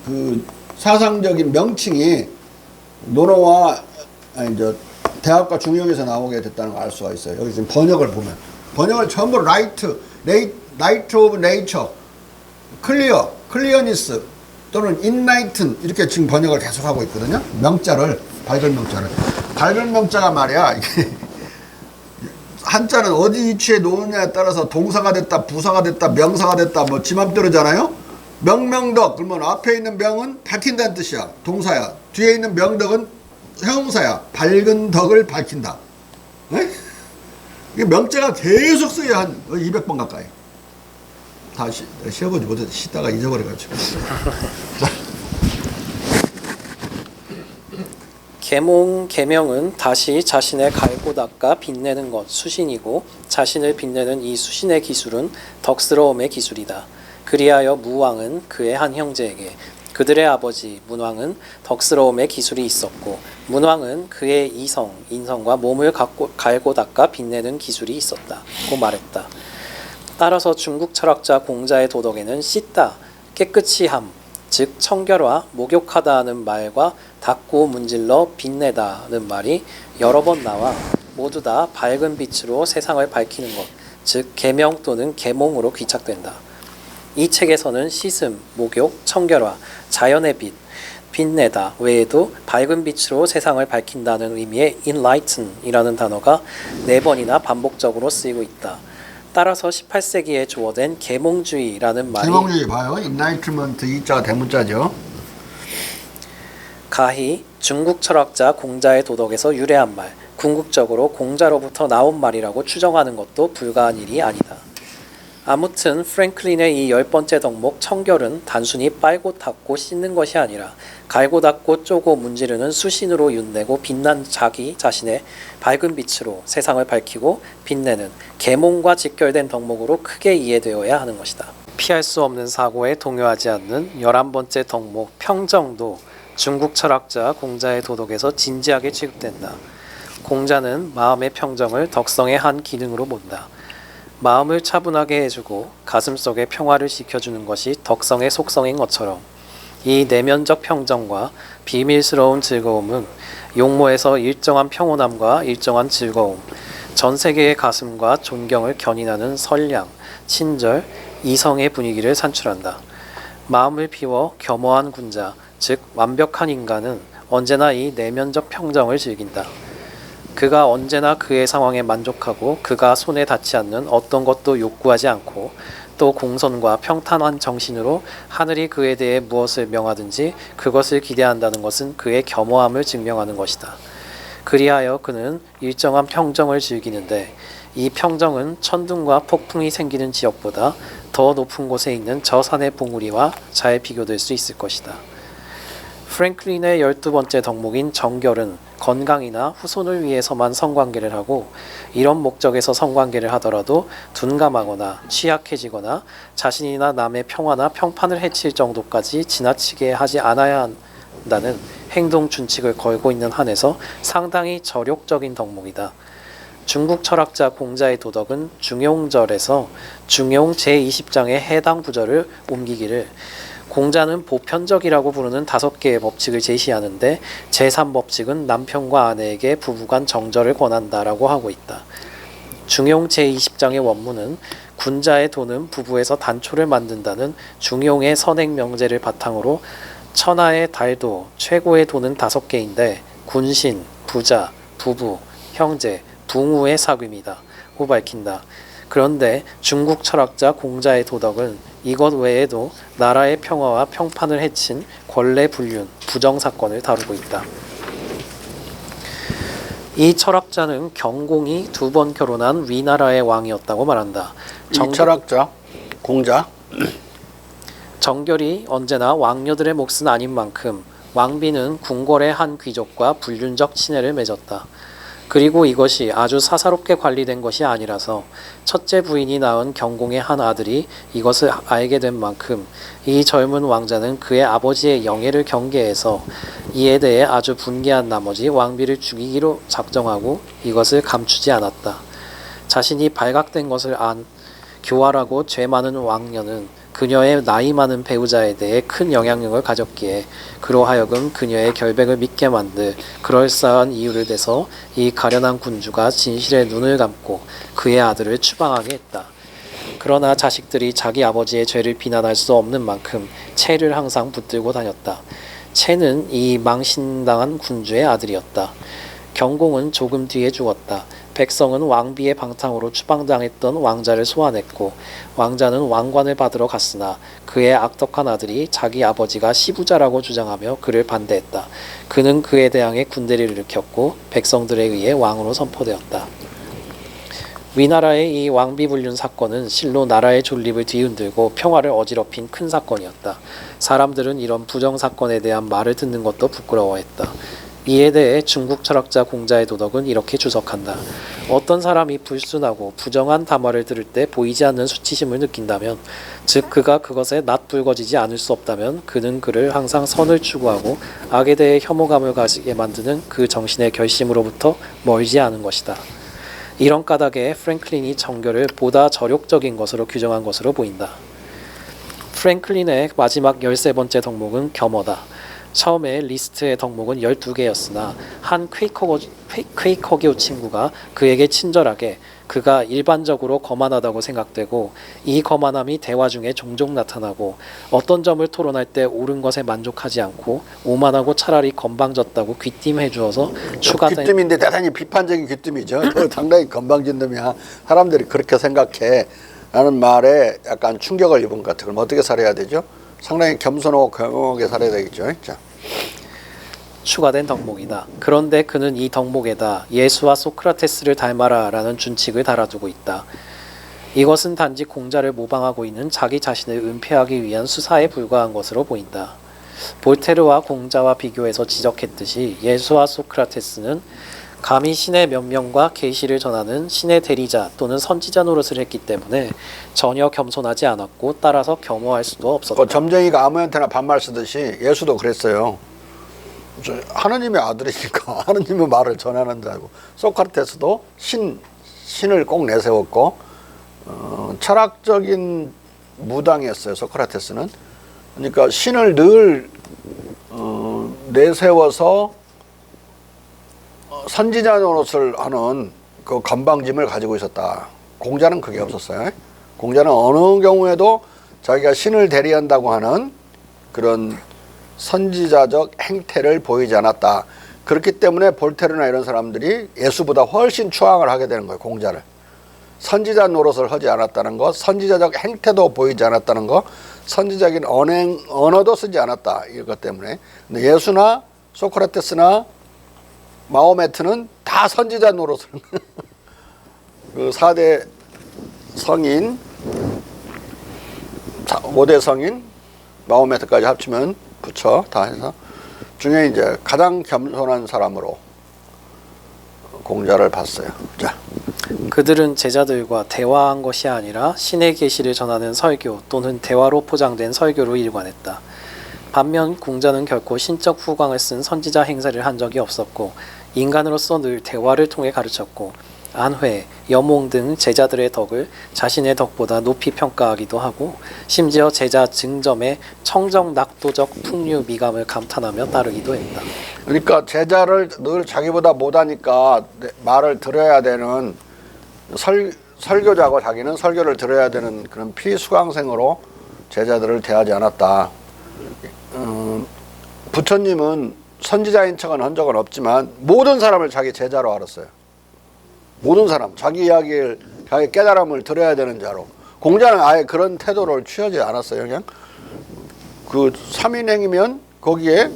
그 사상적인 명칭이 논어와 이제 대학과 중용에서 나오게 됐다는 걸 알 수가 있어요. 여기 지금 번역을 보면 번역을 전부 라이트 오브 네이처, 클리어, 클리어니스 또는 인라이튼 이렇게 지금 번역을 계속하고 있거든요. 명자를 밝은 명자를 밝은 명자가 말이야. 이게 한자는 어디 위치에 놓느냐에 따라서 동사가 됐다, 부사가 됐다, 명사가 됐다, 뭐 지맘대로잖아요. 명명덕 그러면 앞에 있는 명은 밝힌다는 뜻이야. 동사야. 뒤에 있는 명덕은 형용사야. 밝은 덕을 밝힌다. 에? 이게 명자가 계속 쓰여 한 200번 가까이. 다 시어보지 못해서 씻다가 잊어버려가지고. 계명은 다시 자신의 갈고 닦아 빛내는 것 수신이고 자신을 빛내는 이 수신의 기술은 덕스러움의 기술이다. 그리하여 무왕은 그의 한 형제에게 그들의 아버지 문왕은 덕스러움의 기술이 있었고 문왕은 그의 인성과 몸을 갈고 닦아 빛내는 기술이 있었다고 말했다. 따라서 중국 철학자 공자의 도덕에는 씻다, 깨끗이 함, 즉 청결화, 목욕하다는 말과 닦고 문질러 빛내다는 말이 여러 번 나와 모두 다 밝은 빛으로 세상을 밝히는 것, 즉 계명 또는 계몽으로 귀착된다. 이 책에서는 씻음, 목욕, 청결화, 자연의 빛, 빛내다 외에도 밝은 빛으로 세상을 밝힌다는 의미의 enlighten이라는 단어가 4번이나 반복적으로 쓰이고 있다. 따라서 18세기에 주어된 계몽주의라는 말이 계몽주의 봐요. enlightenment 이자가 대문자죠. 가히 중국 철학자 공자의 도덕에서 유래한 말, 궁극적으로 공자로부터 나온 말이라고 추정하는 것도 불가한 일이 아니다. 아무튼 프랭클린의 이 10번째 덕목 청결은 단순히 빨고 닦고 씻는 것이 아니라 갈고 닦고 쪼고 문지르는 수신으로 윤내고 빛난 자기 자신의 밝은 빛으로 세상을 밝히고 빛내는 계몽과 직결된 덕목으로 크게 이해되어야 하는 것이다. 피할 수 없는 사고에 동요하지 않는 11번째 덕목 평정도 중국 철학자 공자의 도덕에서 진지하게 취급된다. 공자는 마음의 평정을 덕성의 한 기능으로 본다. 마음을 차분하게 해주고 가슴속에 평화를 지켜주는 것이 덕성의 속성인 것처럼 이 내면적 평정과 비밀스러운 즐거움은 용모에서 일정한 평온함과 일정한 즐거움, 전 세계의 가슴과 존경을 견인하는 선량, 친절, 이성의 분위기를 산출한다. 마음을 비워 겸허한 군자, 즉 완벽한 인간은 언제나 이 내면적 평정을 즐긴다. 그가 언제나 그의 상황에 만족하고 그가 손에 닿지 않는 어떤 것도 욕구하지 않고 또 공손과 평탄한 정신으로 하늘이 그에 대해 무엇을 명하든지 그것을 기대한다는 것은 그의 겸허함을 증명하는 것이다. 그리하여 그는 일정한 평정을 즐기는데 이 평정은 천둥과 폭풍이 생기는 지역보다 더 높은 곳에 있는 저 산의 봉우리와 잘 비교될 수 있을 것이다. 프랭클린의 12번째 덕목인 정결은 건강이나 후손을 위해서만 성관계를 하고 이런 목적에서 성관계를 하더라도 둔감하거나 취약해지거나 자신이나 남의 평화나 평판을 해칠 정도까지 지나치게 하지 않아야 한다는 행동 준칙을 걸고 있는 한에서 상당히 저력적인 덕목이다. 중국 철학자 공자의 도덕은 중용절에서 중용 제20장의 해당 구절을 옮기기를 공자는 보편적이라고 부르는 5개의 법칙을 제시하는데 제3법칙은 남편과 아내에게 부부간 정절을 권한다라고 하고 있다. 중용 제20장의 원문은 군자의 도는 부부에서 단초를 만든다는 중용의 선행 명제를 바탕으로 천하의 달도 최고의 도는 5개인데 군신, 부자, 부부, 형제, 붕우의 사귐이다 고 밝힌다. 그런데 중국 철학자 공자의 도덕은 이것 외에도 나라의 평화와 평판을 해친 권례 불륜, 부정사건을 다루고 있다. 이 철학자는 경공이 2번 결혼한 위나라의 왕이었다고 말한다. 이 철학자 공자 정결이 언제나 왕녀들의 몫은 아닌 만큼 왕비는 궁궐의 한 귀족과 불륜적 친애를 맺었다. 그리고 이것이 아주 사사롭게 관리된 것이 아니라서 첫째 부인이 낳은 경공의 한 아들이 이것을 알게 된 만큼 이 젊은 왕자는 그의 아버지의 영예를 경계해서 이에 대해 아주 분개한 나머지 왕비를 죽이기로 작정하고 이것을 감추지 않았다. 자신이 발각된 것을 안 교활하고 죄 많은 왕녀는 그녀의 나이 많은 배우자에 대해 큰 영향력을 가졌기에 그로 하여금 그녀의 결백을 믿게 만들 그럴싸한 이유를 대서 이 가련한 군주가 진실의 눈을 감고 그의 아들을 추방하게 했다. 그러나 자식들이 자기 아버지의 죄를 비난할 수 없는 만큼 채를 항상 붙들고 다녔다. 채는 이 망신당한 군주의 아들이었다. 경공은 조금 뒤에 죽었다. 백성은 왕비의 방탕으로 추방당했던 왕자를 소환했고 왕자는 왕관을 받으러 갔으나 그의 악덕한 아들이 자기 아버지가 시부자라고 주장하며 그를 반대했다. 그는 그에 대항해 군대를 일으켰고 백성들에 의해 왕으로 선포되었다. 위나라의 이 왕비불륜 사건은 실로 나라의 존립을 뒤흔들고 평화를 어지럽힌 큰 사건이었다. 사람들은 이런 부정사건에 대한 말을 듣는 것도 부끄러워했다. 이에 대해 중국 철학자 공자의 도덕은 이렇게 주석한다. 어떤 사람이 불순하고 부정한 담화를 들을 때 보이지 않는 수치심을 느낀다면, 즉 그가 그것에 낯불거지지 않을 수 없다면 그는 그를 항상 선을 추구하고 악에 대해 혐오감을 가지게 만드는 그 정신의 결심으로부터 멀지 않은 것이다. 이런 까닭에 프랭클린이 정교를 보다 저력적인 것으로 규정한 것으로 보인다. 프랭클린의 마지막 13번째 덕목은 겸허다. 처음에 리스트의 덕목은 12개였으나 한 퀘이커교 친구가 그에게 친절하게 그가 일반적으로 거만하다고 생각되고 이 거만함이 대화 중에 종종 나타나고 어떤 점을 토론할 때 옳은 것에 만족하지 않고 오만하고 차라리 건방졌다고 귀띔해 주어서 추가된 귀띔인데 대단히 비판적인 귀띔이죠. 상당히 건방진놈이야. 사람들이 그렇게 생각해 라는 말에 약간 충격을 입은 것 같아요. 그럼 어떻게 살아야 되죠? 상당히 겸손하고 겸허하게 살아야 되겠죠. 자. 추가된 덕목이다. 그런데 그는 이 덕목에다 예수와 소크라테스를 닮아라 라는 준칙을 달아두고 있다. 이것은 단지 공자를 모방하고 있는 자기 자신을 은폐하기 위한 수사에 불과한 것으로 보인다. 볼테르와 공자와 비교해서 지적했듯이 예수와 소크라테스는 감히 신의 면명과 계시를 전하는 신의 대리자 또는 선지자 노릇을 했기 때문에 전혀 겸손하지 않았고 따라서 겸허할 수도 없었다. 점쟁이가 아무한테나 반말 쓰듯이 예수도 그랬어요. 하느님의 아들이니까 하느님의 말을 전하는 자고, 소크라테스도 신을 꼭 내세웠고 철학적인 무당이었어요. 소크라테스는. 그러니까 신을 늘 내세워서 선지자 노릇을 하는 그 건방짐을 가지고 있었다. 공자는 그게 없었어요. 공자는 어느 경우에도 자기가 신을 대리한다고 하는 그런 선지자적 행태를 보이지 않았다. 그렇기 때문에 볼테르나 이런 사람들이 예수보다 훨씬 추앙을 하게 되는 거예요. 공자를. 선지자 노릇을 하지 않았다는 것, 선지자적 행태도 보이지 않았다는 것, 선지적인 언어도 쓰지 않았다. 이것 때문에. 근데 예수나 소크라테스나 마호메트는 다 선지자 노릇을 그 4대 성인, 5대 성인, 마호메트까지 합치면 부처 다 해서 중에 이제 가장 겸손한 사람으로 공자를 봤어요. 자. 그들은 제자들과 대화한 것이 아니라 신의 계시를 전하는 설교 또는 대화로 포장된 설교로 일관했다. 반면 공자는 결코 신적 후광을 쓴 선지자 행세를 한 적이 없었고 인간으로서 늘 대화를 통해 가르쳤고 안회, 여몽 등 제자들의 덕을 자신의 덕보다 높이 평가하기도 하고 심지어 제자 증점의 청정 낙도적 풍류 미감을 감탄하며 따르기도 했다. 그러니까 제자를 늘 자기보다 못하니까 말을 들어야 되는 설교자고 자기는 설교를 들어야 되는 그런 피수강생으로 제자들을 대하지 않았다. 부처님은 선지자인 척은 한 적은 없지만 모든 사람을 자기 제자로 알았어요. 모든 사람, 자기 이야기를, 자기 깨달음을 들어야 되는 자로. 공자는 아예 그런 태도를 취하지 않았어요. 그냥 그 삼인행이면 거기에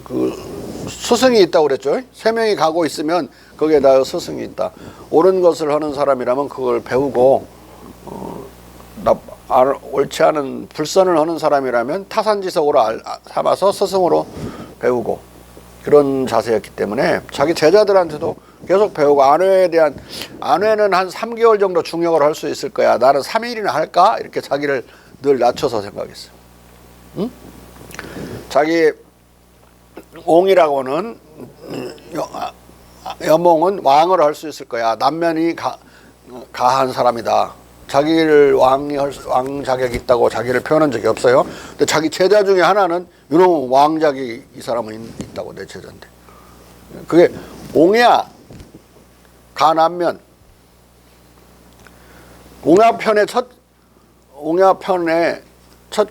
그 스승이 있다고 그랬죠. 3명이 가고 있으면 거기에다 스승이 있다. 옳은 것을 하는 사람이라면 그걸 배우고 옳지 않은 불선을 하는 사람이라면 타산지석으로 삼아서 스승으로 배우고 그런 자세였기 때문에 자기 제자들한테도 계속 배우고 안회는 한 3개월 정도 중역을 할 수 있을 거야. 나는 3일이나 할까? 이렇게 자기를 늘 낮춰서 생각했어요. 응? 자기 옹이라고는 여몽은 왕을 할 수 있을 거야. 남면이 가한 사람이다. 자기를 왕 자격이 있다고 자기를 표현한 적이 없어요. 근데 자기 제자 중에 하나는 이런 왕작이 이 사람은 있다고 내 제자인데. 그게 옹야 가남면. 옹야편의 첫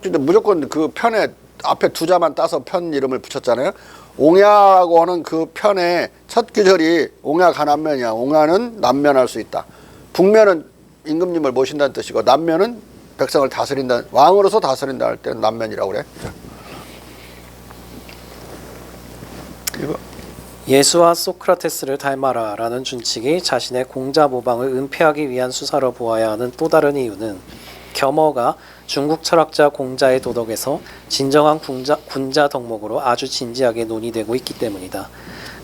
주제 무조건 그 편에 앞에 두 자만 따서 편 이름을 붙였잖아요. 옹야라고 하는 그 편의 첫 구절이 옹야 가남면이야. 옹야는 남면할 수 있다. 북면은 임금님을 모신다는 뜻이고 남면은 백성을 다스린다, 왕으로서 다스린다 할 때는 남면이라고 그래. 이거. 예수와 소크라테스를 닮아라 라는 준칙이 자신의 공자 모방을 은폐하기 위한 수사로 보아야 하는 또 다른 이유는 겸허가 중국 철학자 공자의 도덕에서 진정한 군자 덕목으로 아주 진지하게 논의되고 있기 때문이다.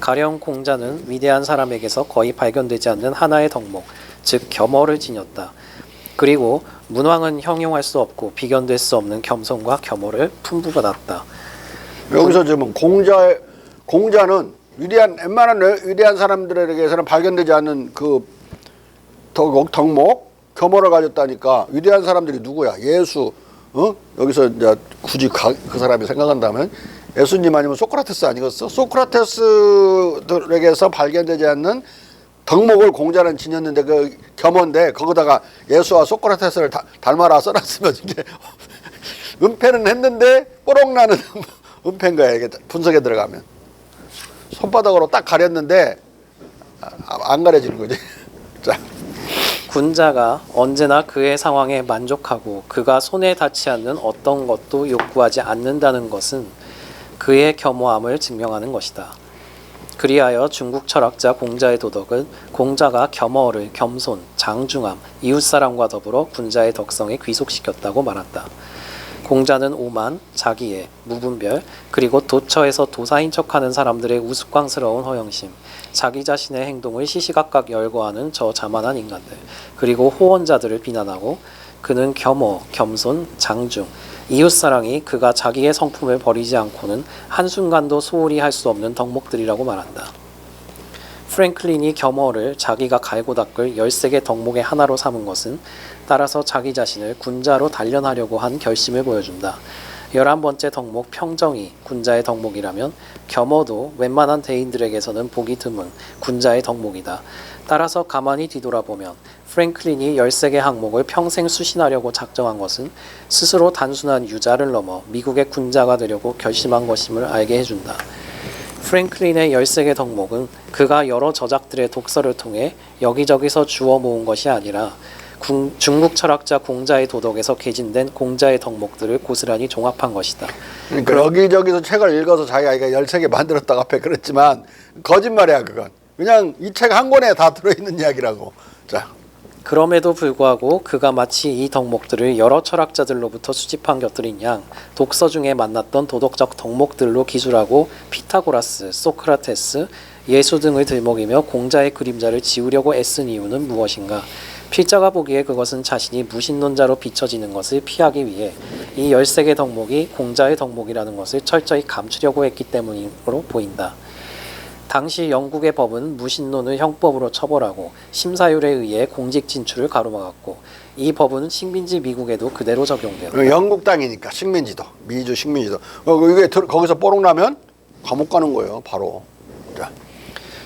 가령 공자는 위대한 사람에게서 거의 발견되지 않는 하나의 덕목, 즉 겸허를 지녔다. 그리고 문왕은 형용할 수 없고 비견될 수 없는 겸손과 겸허를 품부받았다. 여기서 지금 공자는 웬만한 위대한 사람들에게서는 발견되지 않는 그 덕목, 겸허를 가졌다니까. 위대한 사람들이 누구야? 예수. 여기서 이제 굳이 그 사람이 생각한다면 예수님 아니면 소크라테스 아니겠어? 소크라테스들에게서 발견되지 않는 덕목을 공자는 지녔는데 그 겸허인데 거기다가 예수와 소크라테스를 닮아라 써놨으면 이게 은폐는 했는데 뽀록 나는 은폐인 거야. 이게 분석에 들어가면 손바닥으로 딱 가렸는데 안 가려지는 거지. 자, 군자가 언제나 그의 상황에 만족하고 그가 손에 닿지 않는 어떤 것도 욕구하지 않는다는 것은 그의 겸허함을 증명하는 것이다. 그리하여 중국 철학자 공자의 도덕은 공자가 겸허를 겸손, 장중함, 이웃사랑과 더불어 군자의 덕성에 귀속시켰다고 말한다. 공자는 오만, 자기애, 무분별, 그리고 도처에서 도사인 척하는 사람들의 우스꽝스러운 허영심, 자기 자신의 행동을 시시각각 열거하는 저 자만한 인간들, 그리고 호언자들을 비난하고 그는 겸허, 겸손, 장중, 이웃사랑이 그가 자기의 성품을 버리지 않고는 한순간도 소홀히 할 수 없는 덕목들이라고 말한다. 프랭클린이 겸허를 자기가 갈고 닦을 13개 덕목의 하나로 삼은 것은 따라서 자기 자신을 군자로 단련하려고 한 결심을 보여준다. 11번째 덕목 평정이 군자의 덕목이라면 겸허도 웬만한 대인들에게서는 보기 드문 군자의 덕목이다. 따라서 가만히 뒤돌아보면 프랭클린이 13개 항목을 평생 수신하려고 작정한 것은 스스로 단순한 유자를 넘어 미국의 군자가 되려고 결심한 것임을 알게 해준다. 프랭클린의 13개 덕목은 그가 여러 저작들의 독서를 통해 여기저기서 주워 모은 것이 아니라 중국 철학자 공자의 도덕에서 개진된 공자의 덕목들을 고스란히 종합한 것이다. 그러니까 여기저기서 책을 읽어서 자기가 13개 만들었다고 앞에 그랬지만 거짓말이야 그건. 그냥 이 책 한 권에 다 들어있는 이야기라고. 자. 그럼에도 불구하고 그가 마치 이 덕목들을 여러 철학자들로부터 수집한 것들인 양 독서 중에 만났던 도덕적 덕목들로 기술하고 피타고라스, 소크라테스, 예수 등을 들먹이며 공자의 그림자를 지우려고 애쓴 이유는 무엇인가? 필자가 보기에 그것은 자신이 무신론자로 비춰지는 것을 피하기 위해 이 13개 덕목이 공자의 덕목이라는 것을 철저히 감추려고 했기 때문으로 보인다. 당시 영국의 법은 무신론을 형법으로 처벌하고 심사율에 의해 공직 진출을 가로막았고 이 법은 식민지 미국에도 그대로 적용되었다. 영국 땅이니까 식민지도 미주 식민지도 이게 거기서 뽀록 나면 감옥 가는 거예요 바로. 자.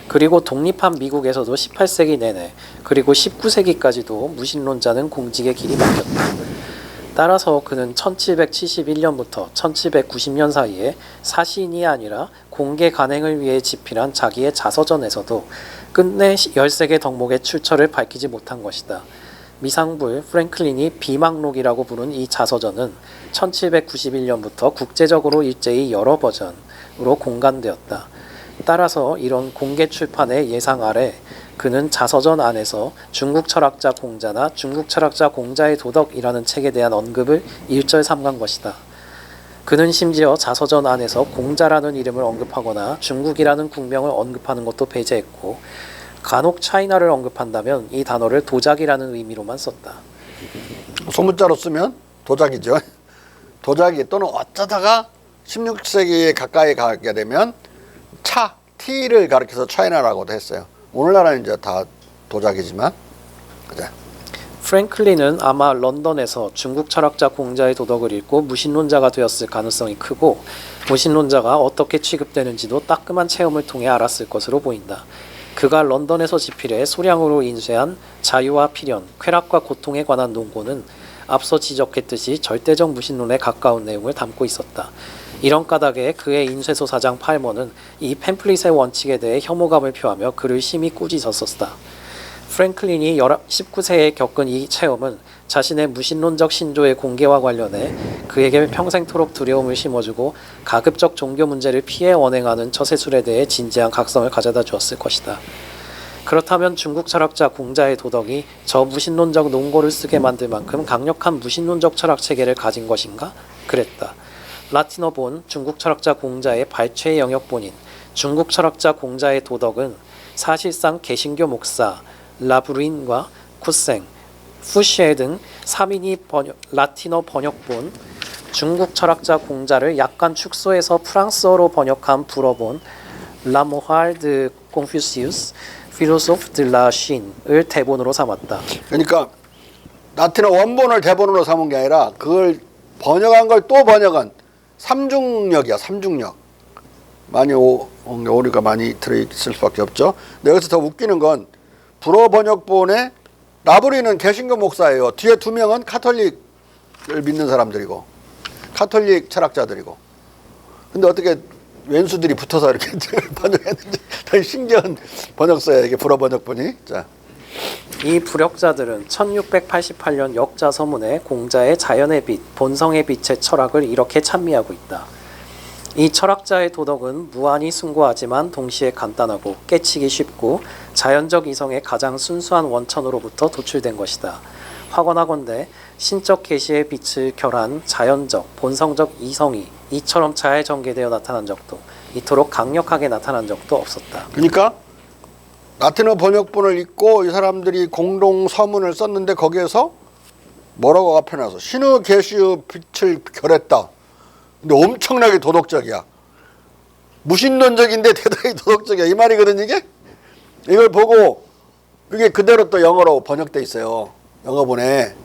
그리고 독립한 미국에서도 18세기 내내 그리고 19세기까지도 무신론자는 공직의 길이 막혔다. 따라서 그는 1771년부터 1790년 사이에 사신이 아니라 공개 간행을 위해 집필한 자기의 자서전에서도 끝내 13개 덕목의 출처를 밝히지 못한 것이다. 미상불 프랭클린이 비망록이라고 부른 이 자서전은 1791년부터 국제적으로 일제히 여러 버전으로 공간되었다. 따라서 이런 공개 출판의 예상 아래 그는 자서전 안에서 중국 철학자 공자나 중국 철학자 공자의 도덕이라는 책에 대한 언급을 일절 삼간 것이다. 그는 심지어 자서전 안에서 공자라는 이름을 언급하거나 중국이라는 국명을 언급하는 것도 배제했고 간혹 차이나를 언급한다면 이 단어를 도자기라는 의미로만 썼다. 소문자로 쓰면 도자기죠. 도자기 또는 어쩌다가 16세기에 가까이 가게 되면 티를 가리켜서 차이나라고도 했어요. 오늘날은 이제 다 도자기지만. 그죠? 프랭클린은 아마 런던에서 중국 철학자 공자의 도덕을 읽고 무신론자가 되었을 가능성이 크고 무신론자가 어떻게 취급되는지도 따끔한 체험을 통해 알았을 것으로 보인다. 그가 런던에서 집필해 소량으로 인쇄한 자유와 필연, 쾌락과 고통에 관한 논고는 앞서 지적했듯이 절대적 무신론에 가까운 내용을 담고 있었다. 이런 까닭에 그의 인쇄소 사장 팔머는 이 팸플릿의 원칙에 대해 혐오감을 표하며 그를 심히 꾸짖었었다. 프랭클린이 19세에 겪은 이 체험은 자신의 무신론적 신조의 공개와 관련해 그에게 평생토록 두려움을 심어주고 가급적 종교 문제를 피해 언행하는 처세술에 대해 진지한 각성을 가져다 주었을 것이다. 그렇다면 중국 철학자 공자의 도덕이 저 무신론적 논고를 쓰게 만들 만큼 강력한 무신론적 철학 체계를 가진 것인가? 그랬다. 라틴어본 중국 철학자 공자의 발췌 영역본인 중국 철학자 공자의 도덕은 사실상 개신교 목사 라브린과 쿠생, 푸시에 등 3인이 라틴어 번역본 중국 철학자 공자를 약간 축소해서 프랑스어로 번역한 불어본 La Morale de Confucius, Philosophe de la Chine을 대본으로 삼았다. 그러니까 라틴어 원본을 대본으로 삼은 게 아니라 그걸 번역한 걸 또 번역한 삼중역이야. 삼중역. 많이 오류가 많이 들어있을 수밖에 없죠. 근데 여기서 더 웃기는 건 불어 번역본에 라브리는 개신교 목사예요. 뒤에 두 명은 카톨릭을 믿는 사람들이고 카톨릭 철학자들이고. 근데 어떻게 왼수들이 붙어서 이렇게 번역했는지 되게 신기한 번역서야 이게 불어 번역본이. 자, 이 부력자들은 1688년 역자 서문에 공자의 자연의 빛, 본성의 빛의 철학을 이렇게 찬미하고 있다. 이 철학자의 도덕은 무한히 숭고하지만 동시에 간단하고 깨치기 쉽고 자연적 이성의 가장 순수한 원천으로부터 도출된 것이다. 확언하건대 신적 계시의 빛을 결한 자연적, 본성적 이성이 이처럼 잘 전개되어 나타난 적도 이토록 강력하게 나타난 적도 없었다. 그러니까 라틴어 번역본을 읽고 이 사람들이 공동 서문을 썼는데 거기에서 뭐라고 앞에 놔서 신의 계시의 빛을 결했다. 근데 엄청나게 도덕적이야. 무신론적인데 대단히 도덕적이야. 이 말이거든 이게. 이걸 보고 그게 그대로 또 영어로 번역돼 있어요. 영어본에.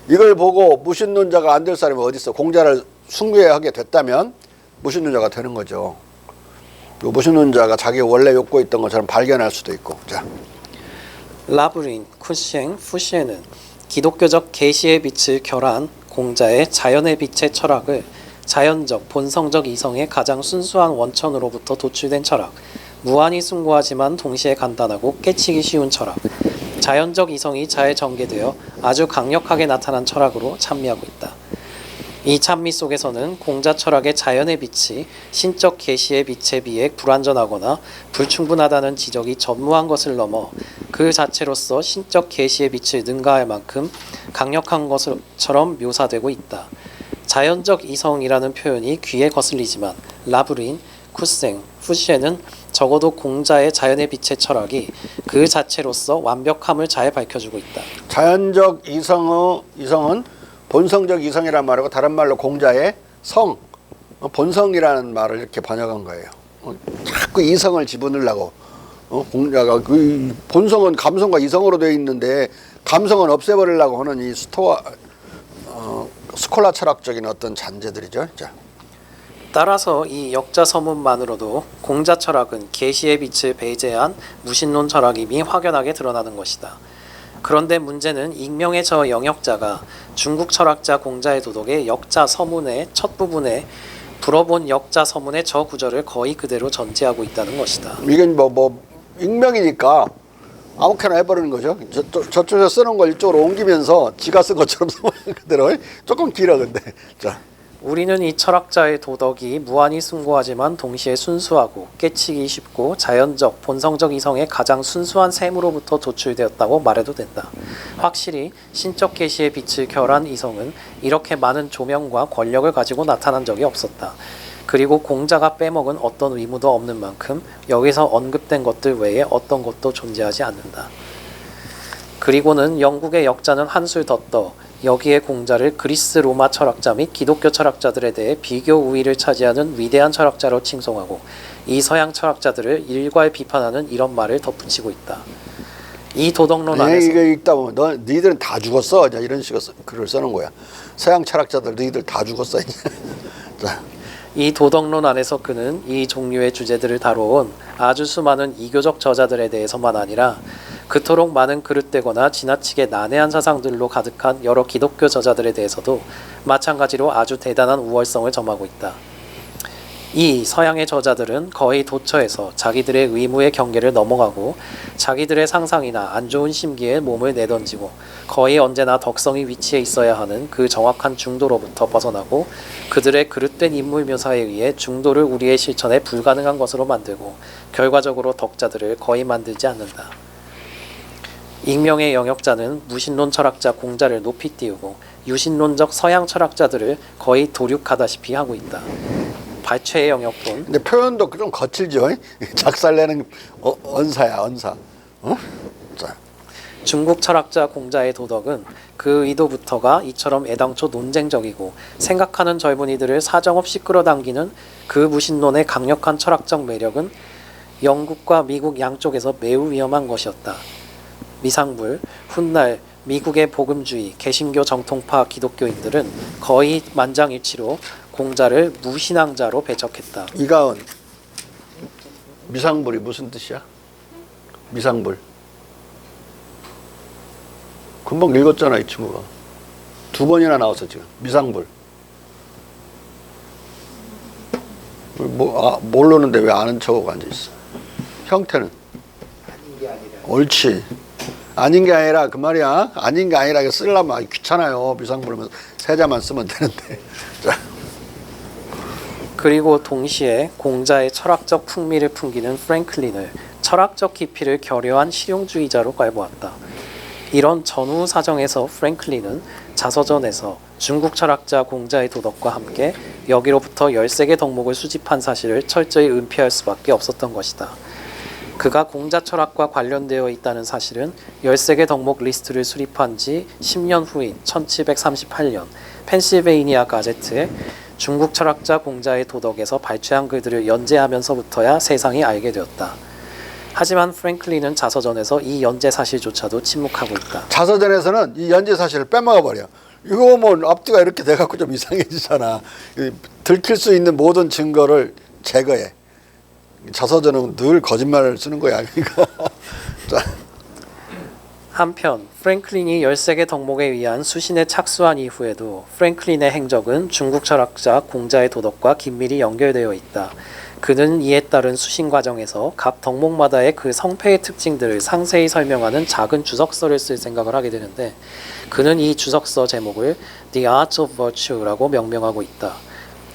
이걸 보고 무신론자가 안 될 사람이 어디 있어. 공자를 숭배하게 됐다면 무신론자가 되는 거죠. 그 무신론자가 자기 원래 욕구에 있던 것처럼 발견할 수도 있고. 자, 라브린, 쿠셴, 푸시에는 기독교적 계시의 빛을 결한 공자의 자연의 빛의 철학을 자연적, 본성적 이성의 가장 순수한 원천으로부터 도출된 철학, 무한히 숭고하지만 동시에 간단하고 깨치기 쉬운 철학, 자연적 이성이 잘 전개되어 아주 강력하게 나타난 철학으로 찬미하고 있다. 이 찬미 속에서는 공자 철학의 자연의 빛이 신적 계시의 빛에 비해 불완전하거나 불충분하다는 지적이 전무한 것을 넘어 그 자체로서 신적 계시의 빛을 능가할 만큼 강력한 것처럼 묘사되고 있다. 자연적 이성이라는 표현이 귀에 거슬리지만 라브린, 쿠생, 푸시에는 적어도 공자의 자연의 빛의 철학이 그 자체로서 완벽함을 잘 밝혀주고 있다. 자연적 이성은 본성적 이성이란 말이고 다른 말로 공자의 성, 본성이라는 말을 이렇게 번역한 거예요. 자꾸 이성을 집어넣으려고. 공자가 그 본성은 감성과 이성으로 되어 있는데 감성은 없애버리려고 하는 이 스콜라 철학적인 어떤 잔재들이죠. 자. 따라서 이 역자 서문만으로도 공자 철학은 계시의 빛을 배제한 무신론 철학임이 확연하게 드러나는 것이다. 그런데 문제는 익명의 저 영역자가 중국 철학자 공자의 도덕의 역자 서문의 첫 부분에 불어본 역자 서문의 저 구절을 거의 그대로 전제하고 있다는 것이다. 이게 뭐 익명이니까 아무렇게나 해버리는 거죠. 저쪽에서 쓰는 걸 이쪽으로 옮기면서 지가 쓴 것처럼 쓰는 그대로. 조금 길어 근데. 자. 우리는 이 철학자의 도덕이 무한히 숭고하지만 동시에 순수하고 깨치기 쉽고 자연적, 본성적 이성의 가장 순수한 셈으로부터 도출되었다고 말해도 된다. 확실히 신적 계시의 빛을 결한 이성은 이렇게 많은 조명과 권력을 가지고 나타난 적이 없었다. 그리고 공자가 빼먹은 어떤 의무도 없는 만큼 여기서 언급된 것들 외에 어떤 것도 존재하지 않는다. 그리고는 영국의 역자는 한술 더 떠 여기에 공자를 그리스 로마 철학자 및 기독교 철학자들에 대해 비교 우위를 차지하는 위대한 철학자로 칭송하고 이 서양 철학자들을 일괄 비판하는 이런 말을 덧붙이고 있다. 이 도덕론 안에서 이게 읽다 보면 너희들은 다 죽었어. 이런 식으로 글을 쓰는 거야. 서양 철학자들 너희들 다 죽었어. 자. 이 도덕론 안에서 그는 이 종류의 주제들을 다뤄온 아주 수많은 이교적 저자들에 대해서만 아니라 그토록 많은 그릇되거나 지나치게 난해한 사상들로 가득한 여러 기독교 저자들에 대해서도 마찬가지로 아주 대단한 우월성을 점하고 있다. 이 서양의 저자들은 거의 도처에서 자기들의 의무의 경계를 넘어가고 자기들의 상상이나 안 좋은 심기에 몸을 내던지고 거의 언제나 덕성이 위치해 있어야 하는 그 정확한 중도로부터 벗어나고 그들의 그릇된 인물 묘사에 의해 중도를 우리의 실천에 불가능한 것으로 만들고 결과적으로 덕자들을 거의 만들지 않는다. 익명의 영역자는 무신론 철학자 공자를 높이 띄우고 유신론적 서양 철학자들을 거의 도륙하다시피 하고 있다. 발췌의 영역론. 근데 표현도 좀 거칠죠. 작살내는 언사야, 언사. 자. 중국 철학자 공자의 도덕은 그 의도부터가 이처럼 애당초 논쟁적이고 생각하는 젊은이들을 사정없이 끌어당기는 그 무신론의 강력한 철학적 매력은 영국과 미국 양쪽에서 매우 위험한 것이었다. 미상불, 훗날 미국의 복음주의, 개신교 정통파 기독교인들은 거의 만장일치로 공자를 무신앙자로 배척했다. 이가은, 미상불이 무슨 뜻이야? 미상불. 금방 읽었잖아, 이 친구가. 2번이나 나왔어 지금. 미상불. 모르는데 왜 아는 척하고 앉아있어. 형태는? 옳지. 아닌 게 아니라 그 말이야. 아닌 게 아니라 쓰려면 귀찮아요. 미상불이면 세자만 쓰면 되는데. 자. 그리고 동시에 공자의 철학적 풍미를 풍기는 프랭클린을 철학적 깊이를 결여한 실용주의자로 깔보았다. 이런 전후 사정에서 프랭클린은 자서전에서 중국 철학자 공자의 도덕과 함께 여기로부터 13개 덕목을 수집한 사실을 철저히 은폐할 수밖에 없었던 것이다. 그가 공자 철학과 관련되어 있다는 사실은 13개 덕목 리스트를 수립한 지 10년 후인 1738년 펜실베이니아 가제트에 중국 철학자 공자의 도덕에서 발췌한 글들을 연재하면서부터야 세상이 알게 되었다. 하지만 프랭클린은 자서전에서 이 연재 사실조차도 침묵하고 있다. 자서전에서는 이 연재 사실을 빼먹어 버려. 이거 뭐 앞뒤가 이렇게 돼갖고 좀 이상해지잖아. 들킬 수 있는 모든 증거를 제거해. 자서전은 늘 거짓말을 쓰는 거야. 그러니까. 자. 한편 프랭클린이 13개 덕목에 의한 수신에 착수한 이후에도 프랭클린의 행적은 중국 철학자 공자의 도덕과 긴밀히 연결되어 있다. 그는 이에 따른 수신 과정에서 각 덕목마다의 그 성패의 특징들을 상세히 설명하는 작은 주석서를 쓸 생각을 하게 되는데 그는 이 주석서 제목을 The Art of Virtue라고 명명하고 있다.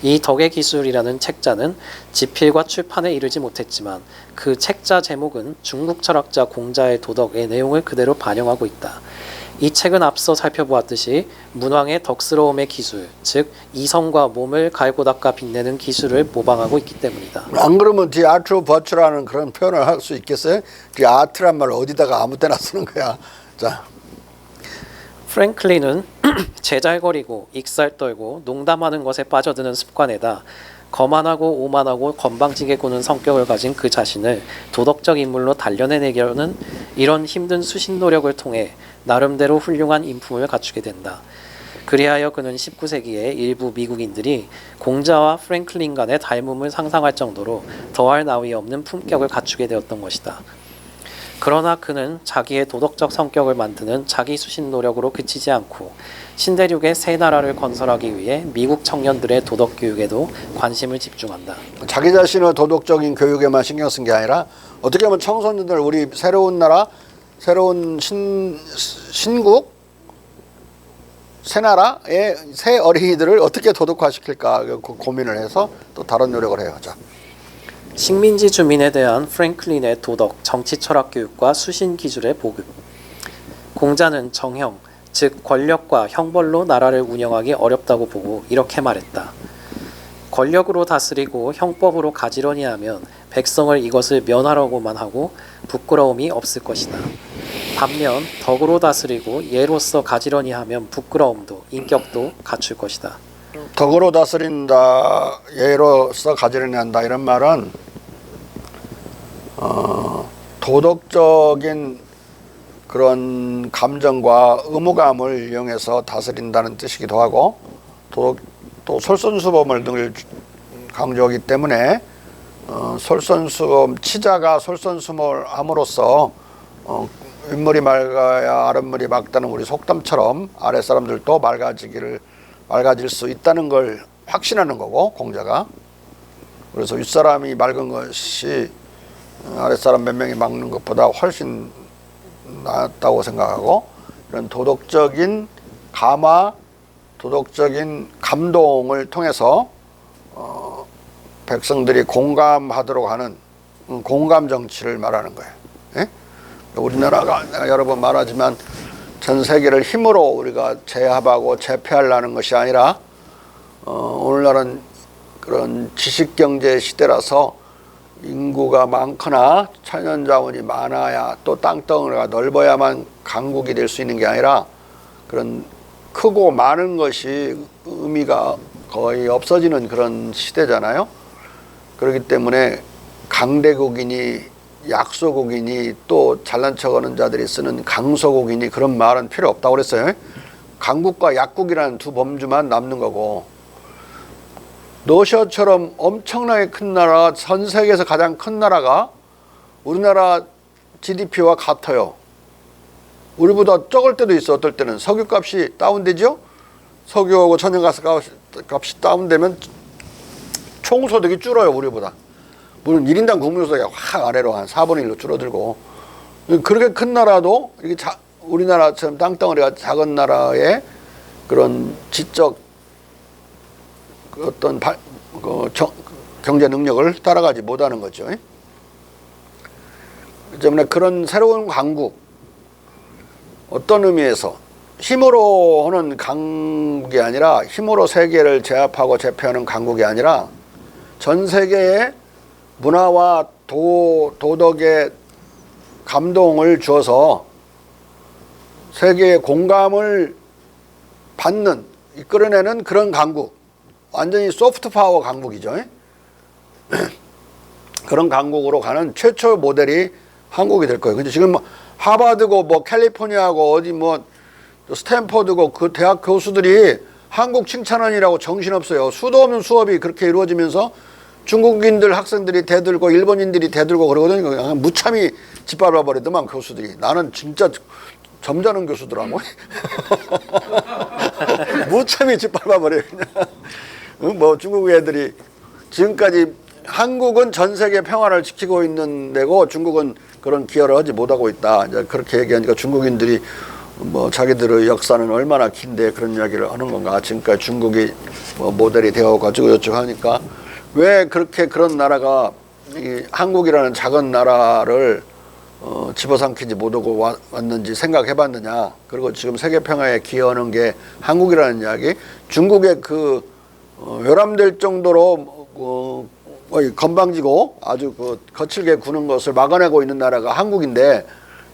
이 덕의 기술이라는 책자는 집필과 출판에 이르지 못했지만 그 책자 제목은 중국 철학자 공자의 도덕의 내용을 그대로 반영하고 있다. 이 책은 앞서 살펴보았듯이 문왕의 덕스러움의 기술, 즉 이성과 몸을 갈고 닦아 빛내는 기술을 모방하고 있기 때문이다. 안 그러면 The Art of Virtue라는 그런 표현을 할 수 있겠어요? The Art란 말을 어디다가 아무 때나 쓰는 거야. 자. 프랭클린은 제잘거리고 익살 떨고 농담하는 것에 빠져드는 습관에다 거만하고 오만하고 건방지게 구는 성격을 가진 그 자신을 도덕적 인물로 단련해내려는 이런 힘든 수신 노력을 통해 나름대로 훌륭한 인품을 갖추게 된다. 그리하여 그는 19세기에 일부 미국인들이 공자와 프랭클린 간의 닮음을 상상할 정도로 더할 나위 없는 품격을 갖추게 되었던 것이다. 그러나 그는 자기의 도덕적 성격을 만드는 자기 수신 노력으로 그치지 않고 신대륙의 새 나라를 건설하기 위해 미국 청년들의 도덕 교육에도 관심을 집중한다. 자기 자신의 도덕적인 교육에만 신경 쓴 게 아니라 어떻게 보면 청소년들 우리 새로운 나라, 새로운 신국, 새 나라의 새 어린이들을 어떻게 도덕화시킬까 고민을 해서 또 다른 노력을 해요. 자. 식민지 주민에 대한 프랭클린의 도덕, 정치 철학 교육과 수신 기술의 보급. 공자는 정형, 즉 권력과 형벌로 나라를 운영하기 어렵다고 보고 이렇게 말했다. 권력으로 다스리고 형법으로 가지런히 하면 백성을 이것을 면하려고만 하고 부끄러움이 없을 것이다. 반면 덕으로 다스리고 예로서 가지런히 하면 부끄러움도 인격도 갖출 것이다. 덕으로 다스린다, 예로서 가지런히 한다 이런 말은 도덕적인 그런 감정과 의무감을 이용해서 다스린다는 뜻이기도 하고 또 솔선수범을 늘 강조하기 때문에 솔선수범 치자가 솔선수범을 함으로써 윗물이 맑아야 아랫물이 맑다는 우리 속담처럼 아랫사람들도 맑아질 수 있다는 걸 확신하는 거고 공자가. 그래서 윗사람이 막은 것이 아랫사람 몇 명이 막는 것보다 훨씬 낫다고 생각하고, 이런 도덕적인 감화, 도덕적인 감동을 통해서 백성들이 공감하도록 하는 공감 정치를 말하는 거예요. 예? 우리나라가 내가 여러 번 말하지만 전 세계를 힘으로 우리가 제압하고 제패하려는 것이 아니라 오늘날은 그런 지식경제 시대라서 인구가 많거나 천연자원이 많아야 또 땅덩어리가 넓어야만 강국이 될 수 있는 게 아니라 그런 크고 많은 것이 의미가 거의 없어지는 그런 시대잖아요. 그렇기 때문에 강대국이니 약소국이니 또 잘난 척하는 자들이 쓰는 강소국이니 그런 말은 필요 없다고 그랬어요. 강국과 약국이라는 두 범주만 남는 거고, 러시아처럼 엄청나게 큰 나라, 전 세계에서 가장 큰 나라가 우리나라 GDP와 같아요. 우리보다 적을 때도 있어. 어떨 때는 석유값이 다운되죠. 석유하고 천연가스 값이 다운되면 총소득이 줄어요. 우리보다. 물론 1인당 국민소득이 확 아래로 한 4분의 1로 줄어들고, 그렇게 큰 나라도 이렇게 우리나라처럼 땅덩어리가 작은 나라의 그런 지적 어떤 경제 능력을 따라가지 못하는 거죠. 때문에 그런 새로운 강국, 어떤 의미에서 힘으로 하는 강국이 아니라, 힘으로 세계를 제압하고 제패하는 강국이 아니라 전 세계의 문화와 도덕의 감동을 주어서 세계의 공감을 받는, 이끌어내는 그런 강국, 완전히 소프트 파워 강국이죠. 그런 강국으로 가는 최초 모델이 한국이 될 거예요. 근데 지금 하버드고 뭐 캘리포니아고 어디 뭐 스탠퍼드고 그 대학 교수들이 한국 칭찬원이라고 정신없어요. 수도 없는 수업이 그렇게 이루어지면서 중국인들 학생들이 대들고 일본인들이 대들고 그러거든요. 그냥 무참히 짓밟아 버리더만 교수들이. 나는 진짜 점잖은 교수더라고. 무참히 짓밟아 버려요. 뭐 중국 애들이 지금까지, 한국은 전 세계 평화를 지키고 있는 데고 중국은 그런 기여를 하지 못하고 있다. 이제 그렇게 얘기하니까 중국인들이 뭐 자기들의 역사는 얼마나 긴데 그런 이야기를 하는 건가. 지금까지 중국이 뭐 모델이 되어가지고 여쭈고 하니까 왜 그렇게 그런 나라가 이 한국이라는 작은 나라를 집어삼키지 못하고 왔는지 생각해봤느냐. 그리고 지금 세계 평화에 기여하는 게 한국이라는 이야기. 중국의 그 외람될 정도로 건방지고 아주 거칠게 구는 것을 막아내고 있는 나라가 한국인데,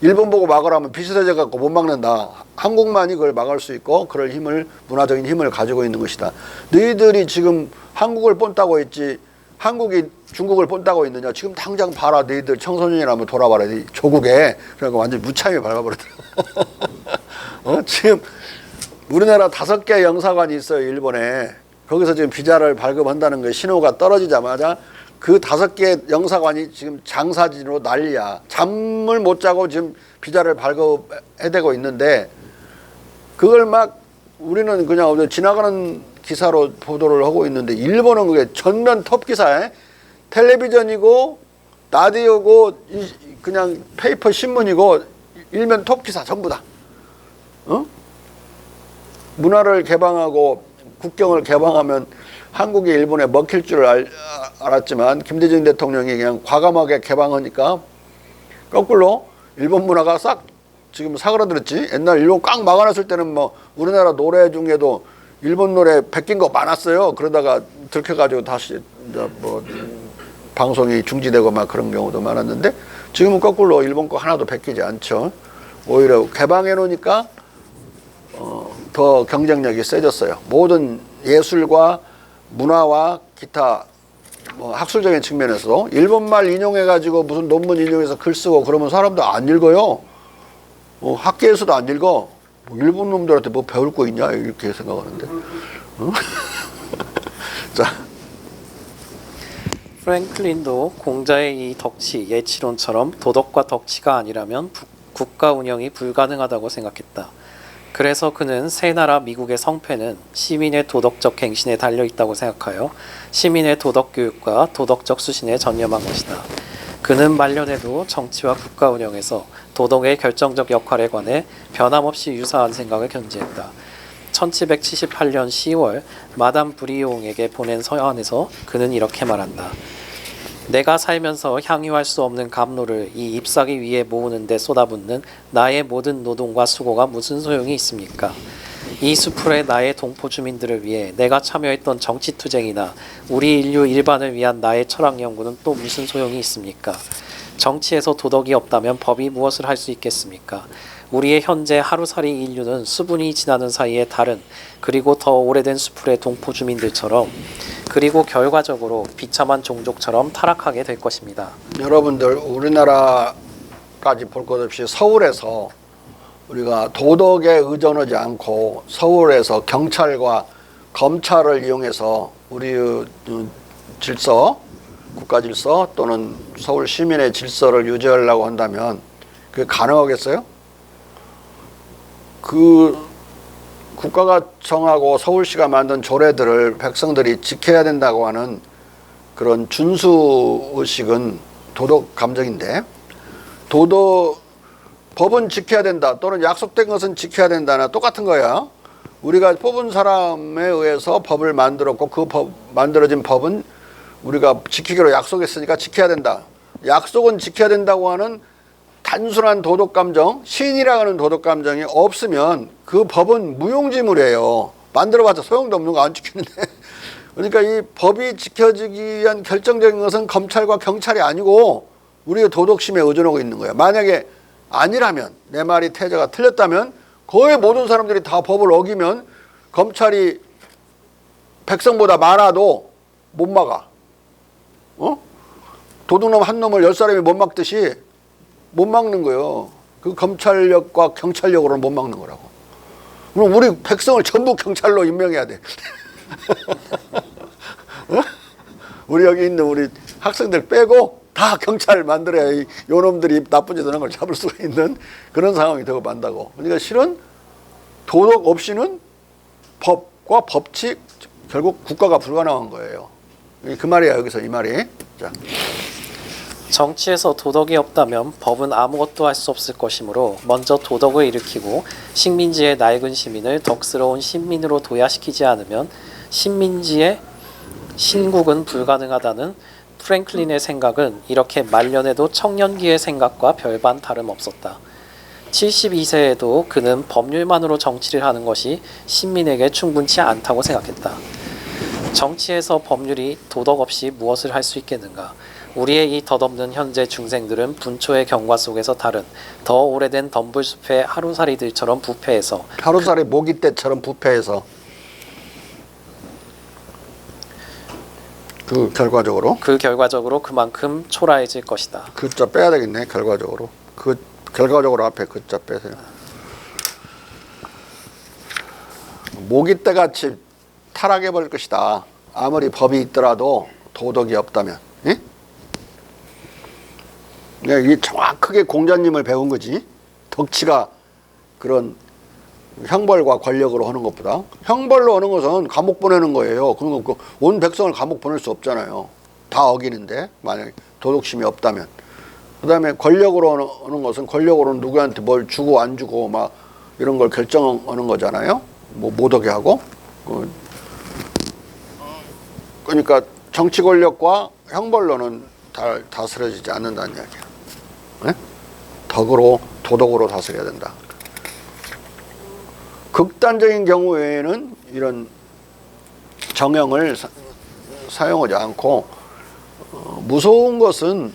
일본 보고 막으라면 비슷해져 갖고 못 막는다. 한국만이 그걸 막을 수 있고 그럴 힘을, 문화적인 힘을 가지고 있는 것이다. 너희들이 지금 한국을 본따고 있지 한국이 중국을 본따고 있느냐. 지금 당장 봐라. 너희들 청소년이라면 돌아봐라. 조국에. 그러니까 완전 무참히 밟아버리더라고. 지금 우리나라 5개 영사관이 있어요. 일본에. 거기서 지금 비자를 발급한다는 거 신호가 떨어지자마자 그 5개 영사관이 지금 장사진으로 난리야. 잠을 못 자고 지금 비자를 발급해대고 있는데, 그걸 막 우리는 그냥 지나가는 기사로 보도를 하고 있는데, 일본은 그게 전면 톱 기사에 텔레비전이고 라디오고 그냥 페이퍼 신문이고 일면 톱 기사 전부 다. 문화를 개방하고 국경을 개방하면 한국이 일본에 먹힐 줄 알았지만 김대중 대통령이 그냥 과감하게 개방하니까 거꾸로 일본 문화가 싹 지금 사그라들었지. 옛날 일본 꽉 막아놨을 때는 뭐 우리나라 노래 중에도 일본 노래 베낀 거 많았어요. 그러다가 들켜가지고 다시 뭐 방송이 중지되고 막 그런 경우도 많았는데, 지금은 거꾸로 일본 거 하나도 베끼지 않죠. 오히려 개방해 놓으니까 더 경쟁력이 세졌어요. 모든 예술과 문화와 기타 뭐 학술적인 측면에서도 일본말 인용해가지고 무슨 논문 인용해서 글 쓰고 그러면 사람들 안 읽어요. 학계에서도 안 읽어. 뭐 일본 놈들한테 뭐 배울 거 있냐 이렇게 생각하는데. 자, 프랭클린도 공자의 이 덕치, 예치론처럼 도덕과 덕치가 아니라면 국가 운영이 불가능하다고 생각했다. 그래서 그는 새 나라 미국의 성패는 시민의 도덕적 갱신에 달려있다고 생각하여 시민의 도덕 교육과 도덕적 수신에 전념한 것이다. 그는 말년에도 정치와 국가 운영에서 도덕의 결정적 역할에 관해 변함없이 유사한 생각을 견지했다. 1778년 10월 마담 브리옹에게 보낸 서한에서 그는 이렇게 말한다. 내가 살면서 향유할 수 없는 감로를 이 잎사귀 위에 모으는 데 쏟아붓는 나의 모든 노동과 수고가 무슨 소용이 있습니까? 이 수풀의 나의 동포 주민들을 위해 내가 참여했던 정치투쟁이나 우리 인류 일반을 위한 나의 철학 연구는 또 무슨 소용이 있습니까? 정치에서 도덕이 없다면 법이 무엇을 할 수 있겠습니까? 우리의 현재 하루살이 인류는 수분이 지나는 사이에 다른 그리고 더 오래된 수풀의 동포 주민들처럼 그리고 결과적으로 비참한 종족처럼 타락하게 될 것입니다. 여러분들 우리나라까지 볼 것 없이 서울에서 우리가 도덕에 의존하지 않고 서울에서 경찰과 검찰을 이용해서 우리의 질서, 국가 질서 또는 서울 시민의 질서를 유지하려고 한다면 그게 가능하겠어요? 그 국가가 정하고 서울시가 만든 조례들을 백성들이 지켜야 된다고 하는 그런 준수의식은 도덕 감정인데 법은 지켜야 된다 또는 약속된 것은 지켜야 된다나 똑같은 거야. 우리가 뽑은 사람에 의해서 법을 만들었고 그 만들어진 법은 우리가 지키기로 약속했으니까 지켜야 된다. 약속은 지켜야 된다고 하는 단순한 도덕감정, 신이라고 하는 도덕감정이 없으면 그 법은 무용지물이에요. 만들어봤자 소용도 없는 거 안 지키는데. 그러니까 이 법이 지켜지기 위한 결정적인 것은 검찰과 경찰이 아니고 우리의 도덕심에 의존하고 있는 거예요. 만약에 아니라면, 내 말이 태자가 틀렸다면 거의 모든 사람들이 다 법을 어기면 검찰이 백성보다 많아도 못 막아. 도둑놈 한 놈을 10사람이 못 막듯이 못 막는 거예요. 그 검찰력과 경찰력으로는 못 막는 거라고. 그럼 우리 백성을 전부 경찰로 임명해야 돼. 우리 여기 있는 우리 학생들 빼고 다 경찰 만들어야 요 놈들이 나쁜 짓 하는 걸 잡을 수가 있는 그런 상황이 되고 만다고. 그러니까 실은 도덕 없이는 법과 법칙, 결국 국가가 불가능한 거예요. 그 말이야, 여기서 이 말이. 자. 정치에서 도덕이 없다면 법은 아무것도 할 수 없을 것이므로 먼저 도덕을 일으키고 식민지의 낡은 시민을 덕스러운 신민으로 도야시키지 않으면 신민지의 신국은 불가능하다는 프랭클린의 생각은 이렇게 말년에도 청년기의 생각과 별반 다름없었다. 72세에도 그는 법률만으로 정치를 하는 것이 신민에게 충분치 않다고 생각했다. 정치에서 법률이 도덕 없이 무엇을 할 수 있겠는가? 우리의 이 덧없는 현재 중생들은 분초의 경과 속에서 다른 더 오래된 덤불숲의 하루살이들처럼 부패해서 하루살이 모기떼처럼 부패해서 그 결과적으로 그만큼 초라해질 것이다. 그자 빼야 되겠네. 결과적으로 그 결과적으로 앞에 그자 빼세요. 모기떼같이 타락해 버릴 것이다. 아무리 법이 있더라도 도덕이 없다면. 예? 이게 정확하게 공자님을 배운 거지. 덕치가 그런 형벌과 권력으로 하는 것보다 형벌로 하는 것은 감옥 보내는 거예요. 그런 거 온 백성을 감옥 보낼 수 없잖아요. 다 어기는데 만약에 도덕심이 없다면. 그 다음에 권력으로 하는 것은 권력으로는 누구한테 뭘 주고 안 주고 막 이런 걸 결정하는 거잖아요. 뭐 못 오게 하고. 그러니까 정치 권력과 형벌로는 다스려지지 않는다는 이야기야. 네? 덕으로 도덕으로 다스려야 된다. 극단적인 경우 외에는 이런 정형을 사용하지 않고 무서운 것은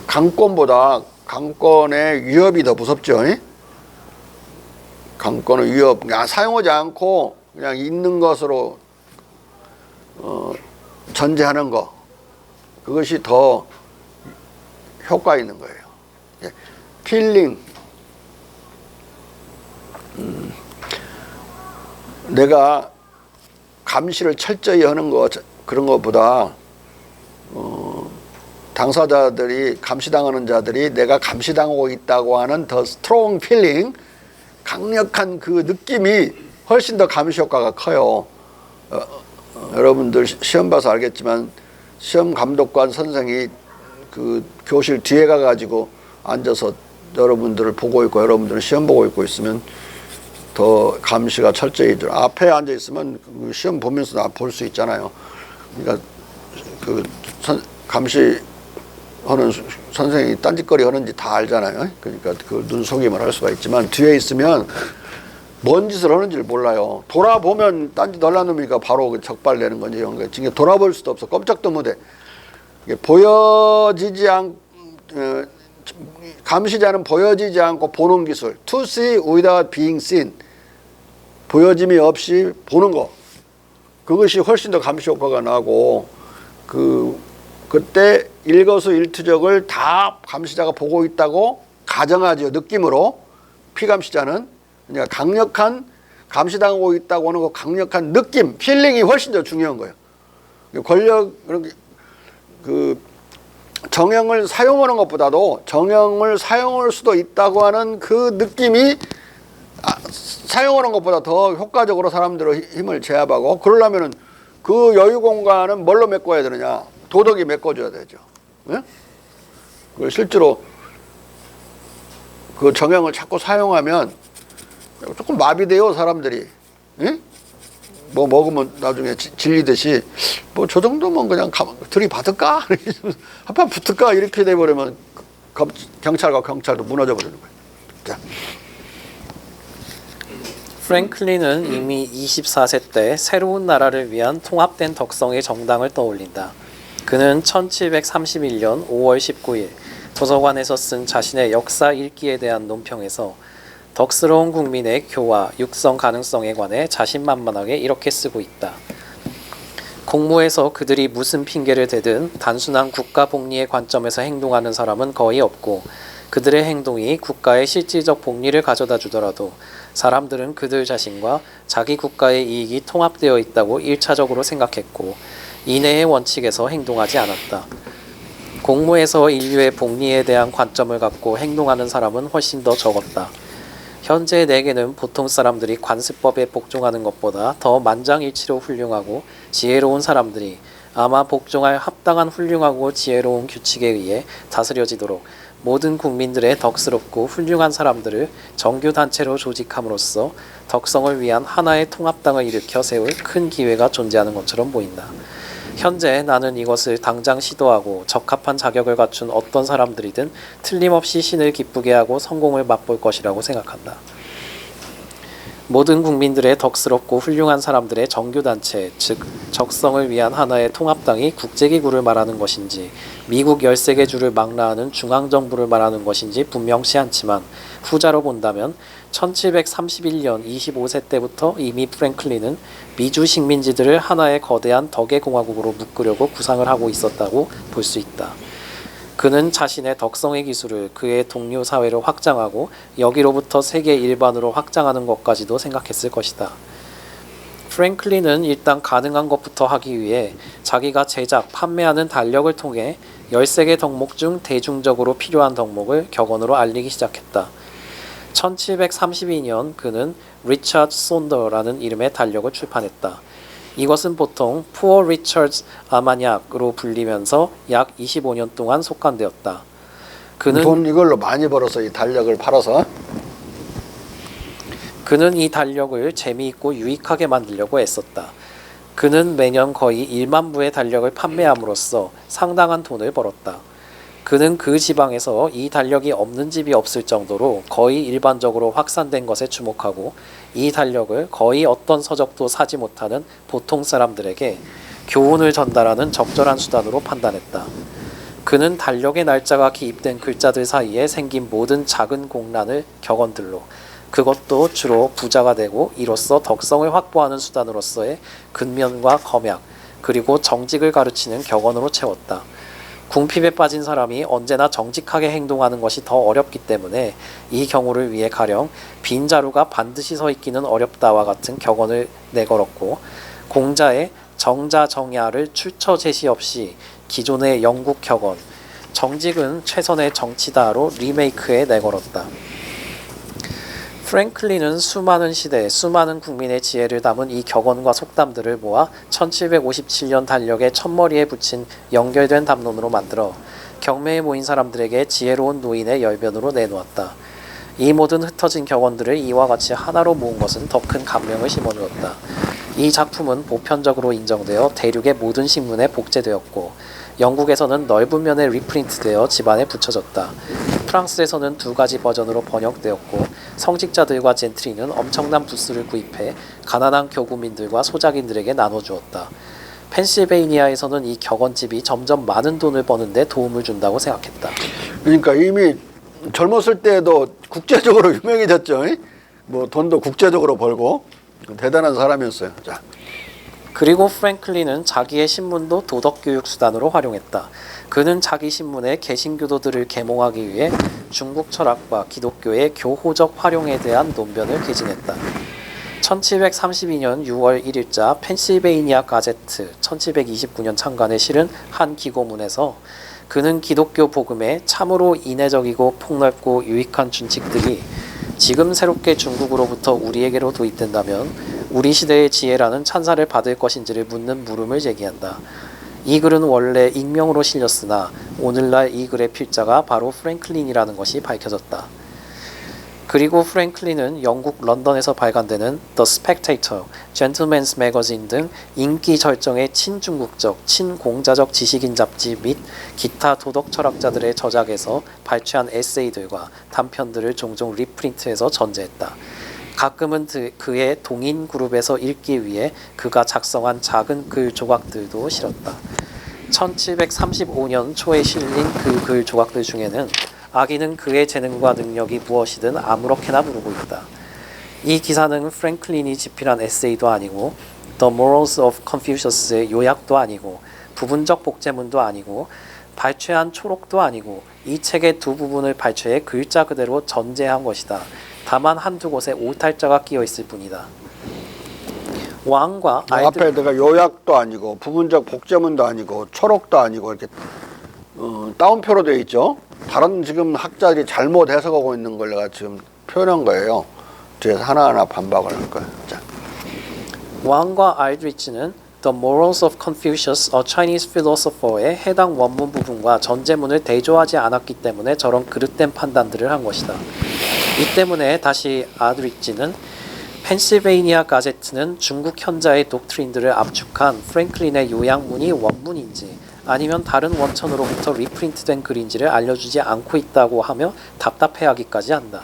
강권보다 강권의 위협이 더 무섭죠. 강권의 위협, 사용하지 않고 그냥 있는 것으로 전제하는 거, 그것이 더 효과 있는 거예요. 필링, 내가 감시를 철저히 하는 거, 그런 것보다 당사자들이 감시당하는 자들이 내가 감시당하고 있다고 하는 더 스트롱 필링, 강력한 그 느낌이 훨씬 더 감시 효과가 커요. 여러분들 시험 봐서 알겠지만 시험 감독관 선생이 그 교실 뒤에 가가지고 앉아서 여러분들을 보고 있고 여러분들은 시험 보고 있으면 더 감시가 철저히 들. 앞에 앉아 있으면 시험 보면서 볼 수 있잖아요. 그러니까 그 감시하는 선생이 딴짓거리 하는지 다 알잖아요. 그러니까 그 눈속임을 할 수가 있지만 뒤에 있으면 뭔 짓을 하는지를 몰라요. 돌아보면 딴짓 널란 놈이니까 바로 그 적발되는 건지 이런 거. 지금 돌아볼 수도 없어. 꼼짝도 못해. 보여지지 감시자는 보여지지 않고 보는 기술. To see without being seen. 보여짐이 없이 보는 거. 그것이 훨씬 더 감시 효과가 나고 그때 일거수일투족을 다 감시자가 보고 있다고 가정하죠. 느낌으로. 피감시자는 그러니까 강력한 감시당하고 있다고 하는 그 강력한 느낌, 필링이 훨씬 더 중요한 거예요. 권력 그 정형을 사용하는 것보다도 정형을 사용할 수도 있다고 하는 그 느낌이 사용하는 것보다 더 효과적으로 사람들의 힘을 제압하고 그러려면은 그 여유 공간은 뭘로 메꿔야 되느냐? 도덕이 메꿔줘야 되죠. 네? 실제로 그 정형을 자꾸 사용하면 조금 마비돼요 사람들이. 예? 뭐 먹으면 나중에 질리듯이 뭐 저 정도면 그냥 들이받을까? 한판 붙을까? 이렇게 돼버리면 경찰도 무너져 버리는 거예요. 자. 프랭클린은 이미 24세 때 새로운 나라를 위한 통합된 덕성의 정당을 떠올린다. 그는 1731년 5월 19일 도서관에서 쓴 자신의 역사 읽기에 대한 논평에서 덕스러운 국민의 교화, 육성 가능성에 관해 자신만만하게 이렇게 쓰고 있다. 공무에서 그들이 무슨 핑계를 대든 단순한 국가 복리의 관점에서 행동하는 사람은 거의 없고 그들의 행동이 국가의 실질적 복리를 가져다 주더라도 사람들은 그들 자신과 자기 국가의 이익이 통합되어 있다고 1차적으로 생각했고 이내의 원칙에서 행동하지 않았다. 공무에서 인류의 복리에 대한 관점을 갖고 행동하는 사람은 훨씬 더 적었다. 현재 내게는 보통 사람들이 관습법에 복종하는 것보다 더 만장일치로 훌륭하고 지혜로운 사람들이 아마 복종할 합당한 훌륭하고 지혜로운 규칙에 의해 다스려지도록 모든 국민들의 덕스럽고 훌륭한 사람들을 정규단체로 조직함으로써 덕성을 위한 하나의 통합당을 일으켜 세울 큰 기회가 존재하는 것처럼 보인다. 현재 나는 이것을 당장 시도하고 적합한 자격을 갖춘 어떤 사람들이든 틀림없이 신을 기쁘게 하고 성공을 맛볼 것이라고 생각한다. 모든 국민들의 덕스럽고 훌륭한 사람들의 정규단체, 즉 적성을 위한 하나의 통합당이 국제기구를 말하는 것인지 미국 13개 주를 망라하는 중앙정부를 말하는 것인지 분명치 않지만 후자로 본다면 1731년 25세 때부터 이미 프랭클린은 미주 식민지들을 하나의 거대한 덕의 공화국으로 묶으려고 구상을 하고 있었다고 볼 수 있다. 그는 자신의 덕성의 기술을 그의 동료 사회로 확장하고 여기로부터 세계 일반으로 확장하는 것까지도 생각했을 것이다. 프랭클린은 일단 가능한 것부터 하기 위해 자기가 제작, 판매하는 달력을 통해 13개 덕목 중 대중적으로 필요한 덕목을 격언으로 알리기 시작했다. 1732년 그는 리처드 손더라는 이름의 달력을 출판했다. 이것은 보통 Poor Richard's Almanac으로 불리면서 약 25년 동안 속간되었다. 그는 돈 이걸로 많이 벌어서 이 달력을 팔아서 그는 이 달력을 재미있고 유익하게 만들려고 애썼다. 그는 매년 거의 1만 부의 달력을 판매함으로써 상당한 돈을 벌었다. 그는 그 지방에서 이 달력이 없는 집이 없을 정도로 거의 일반적으로 확산된 것에 주목하고 이 달력을 거의 어떤 서적도 사지 못하는 보통 사람들에게 교훈을 전달하는 적절한 수단으로 판단했다. 그는 달력의 날짜가 기입된 글자들 사이에 생긴 모든 작은 공란을 격언들로, 그것도 주로 부자가 되고 이로써 덕성을 확보하는 수단으로서의 근면과 검약, 그리고 정직을 가르치는 격언으로 채웠다. 궁핍에 빠진 사람이 언제나 정직하게 행동하는 것이 더 어렵기 때문에 이 경우를 위해 가령 빈 자루가 반드시 서 있기는 어렵다와 같은 격언을 내걸었고, 공자의 정자정야를 출처 제시 없이 기존의 영국 격언, 정직은 최선의 정치다로 리메이크에 내걸었다. 프랭클린은 수많은 시대, 수많은 국민의 지혜를 담은 이 격언과 속담들을 모아 1757년 달력에 첫머리에 붙인 연결된 담론으로 만들어 경매에 모인 사람들에게 지혜로운 노인의 열변으로 내놓았다. 이 모든 흩어진 격언들을 이와 같이 하나로 모은 것은 더 큰 감명을 심어주었다. 이 작품은 보편적으로 인정되어 대륙의 모든 신문에 복제되었고 영국에서는 넓은 면에 리프린트되어 집안에 붙여졌다. 프랑스에서는 2가지 버전으로 번역되었고 성직자들과 젠트리는 엄청난 부스를 구입해 가난한 교구민들과 소작인들에게 나눠주었다. 펜실베이니아에서는 이 격언집이 점점 많은 돈을 버는데 도움을 준다고 생각했다. 그러니까 이미 젊었을 때도 국제적으로 유명해졌죠. 뭐 돈도 국제적으로 벌고 대단한 사람이었어요. 자. 그리고 프랭클린은 자기의 신문도 도덕교육 수단으로 활용했다. 그는 자기 신문에 개신교도들을 계몽하기 위해 중국 철학과 기독교의 교호적 활용에 대한 논변을 개진했다. 1732년 6월 1일자 펜실베이니아 가제트 1729년 창간에 실은 한 기고문에서 그는 기독교 복음에 참으로 인애적이고 폭넓고 유익한 준칙들이 지금 새롭게 중국으로부터 우리에게로 도입된다면 우리 시대의 지혜라는 찬사를 받을 것인지를 묻는 물음을 제기한다. 이 글은 원래 익명으로 실렸으나 오늘날 이 글의 필자가 바로 프랭클린이라는 것이 밝혀졌다. 그리고 프랭클린은 영국 런던에서 발간되는 The Spectator, Gentleman's Magazine 등 인기 절정의 친중국적, 친공자적 지식인 잡지 및 기타 도덕 철학자들의 저작에서 발췌한 에세이들과 단편들을 종종 리프린트해서 전제했다. 가끔은 그의 동인 그룹에서 읽기 위해 그가 작성한 작은 글 조각들도 실었다. 1735년 초에 실린 그 글 조각들 중에는 아기는 그의 재능과 능력이 무엇이든 아무렇게나 부르고 있다. 이 기사는 프랭클린이 집필한 에세이도 아니고 The Morals of Confucius의 요약도 아니고 부분적 복제문도 아니고 발췌한 초록도 아니고 이 책의 두 부분을 발췌해 글자 그대로 전제한 것이다. 다만 한두 곳에 오탈자가 끼어 있을 뿐이다. 왕과 앞에 내가 요약도 아니고 부분적 복제문도 아니고 초록도 아니고 이렇게 따옴표로 되어 있죠. 다른 지금 학자들이 잘못 해석하고 있는 걸 내가 지금 표현한 거예요. 뒤에서 하나하나 반박을 할 거예요. 자. 왕과 알드리치는 The Morals of Confucius, a Chinese Philosopher의 해당 원문 부분과 전제문을 대조하지 않았기 때문에 저런 그릇된 판단들을 한 것이다. 이 때문에 다시 알드리치는 펜실베이니아 가제트는 중국 현자의 독트린들을 압축한 프랭클린의 요약문이 원문인지 아니면 다른 원천으로부터 리프린트된 글인지를 알려주지 않고 있다고 하며 답답해하기까지 한다.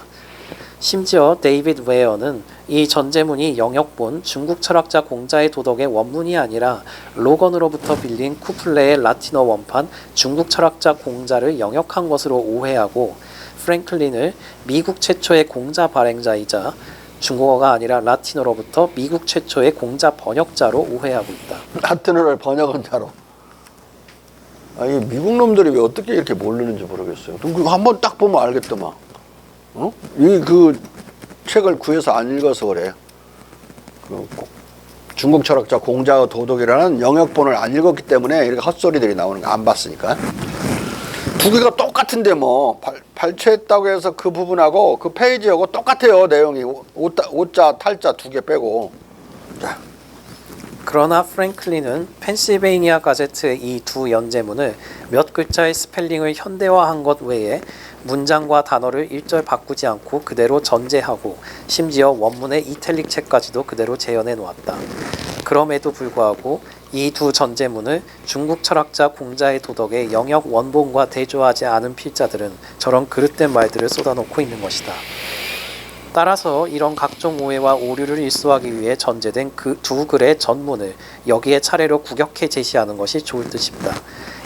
심지어 데이비드 웨어는 이 전제문이 영역본 중국 철학자 공자의 도덕의 원문이 아니라 로건으로부터 빌린 쿠플레의 라틴어 원판 중국 철학자 공자를 영역한 것으로 오해하고 프랭클린을 미국 최초의 공자 발행자이자 중국어가 아니라 라틴어로부터 미국 최초의 공자 번역자로 오해하고 있다. 라틴어를 번역한 자로. 아니 미국 놈들이 왜 어떻게 이렇게 모르는지 모르겠어요. 그거 한번 딱 보면 알겠더만. 어? 이 그 책을 구해서 안 읽어서 그래. 그 중국 철학자 공자의 도덕이라는 영역본을 안 읽었기 때문에 이렇게 헛소리들이 나오는 거 안 봤으니까. 두 개가 똑같은데 뭐 발췌했다고 해서 그 부분하고 그 페이지하고 똑같아요. 내용이 오자 탈자 2개 빼고. 자. 그러나 프랭클린은 펜실베이니아 가제트의 이 두 연제문을 몇 글자의 스펠링을 현대화한 것 외에 문장과 단어를 일절 바꾸지 않고 그대로 전제하고 심지어 원문의 이탈릭 책까지도 그대로 재현해 놓았다. 그럼에도 불구하고 이 두 전제문을 중국 철학자 공자의 도덕의 영역 원본과 대조하지 않은 필자들은 저런 그릇된 말들을 쏟아놓고 있는 것이다. 따라서 이런 각종 오해와 오류를 일소하기 위해 전제된 그 두 글의 전문을 여기에 차례로 구격해 제시하는 것이 좋을 듯 싶다.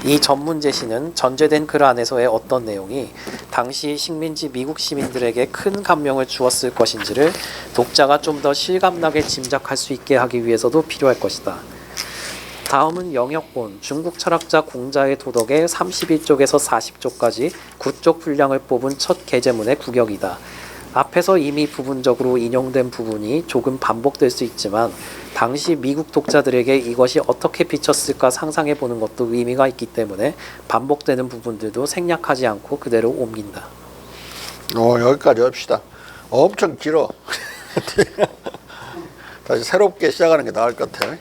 이 전문 제시는 전제된 글 안에서의 어떤 내용이 당시 식민지 미국 시민들에게 큰 감명을 주었을 것인지를 독자가 좀 더 실감나게 짐작할 수 있게 하기 위해서도 필요할 것이다. 다음은 영역본 중국 철학자 공자의 도덕의 31쪽에서 40쪽까지 9쪽 분량을 뽑은 첫 계제문의 구격이다. 앞에서 이미 부분적으로 인용된 부분이 조금 반복될 수 있지만 당시 미국 독자들에게 이것이 어떻게 비쳤을까 상상해 보는 것도 의미가 있기 때문에 반복되는 부분들도 생략하지 않고 그대로 옮긴다. 여기까지 합시다. 엄청 길어. 다시 새롭게 시작하는 게 나을 것 같아.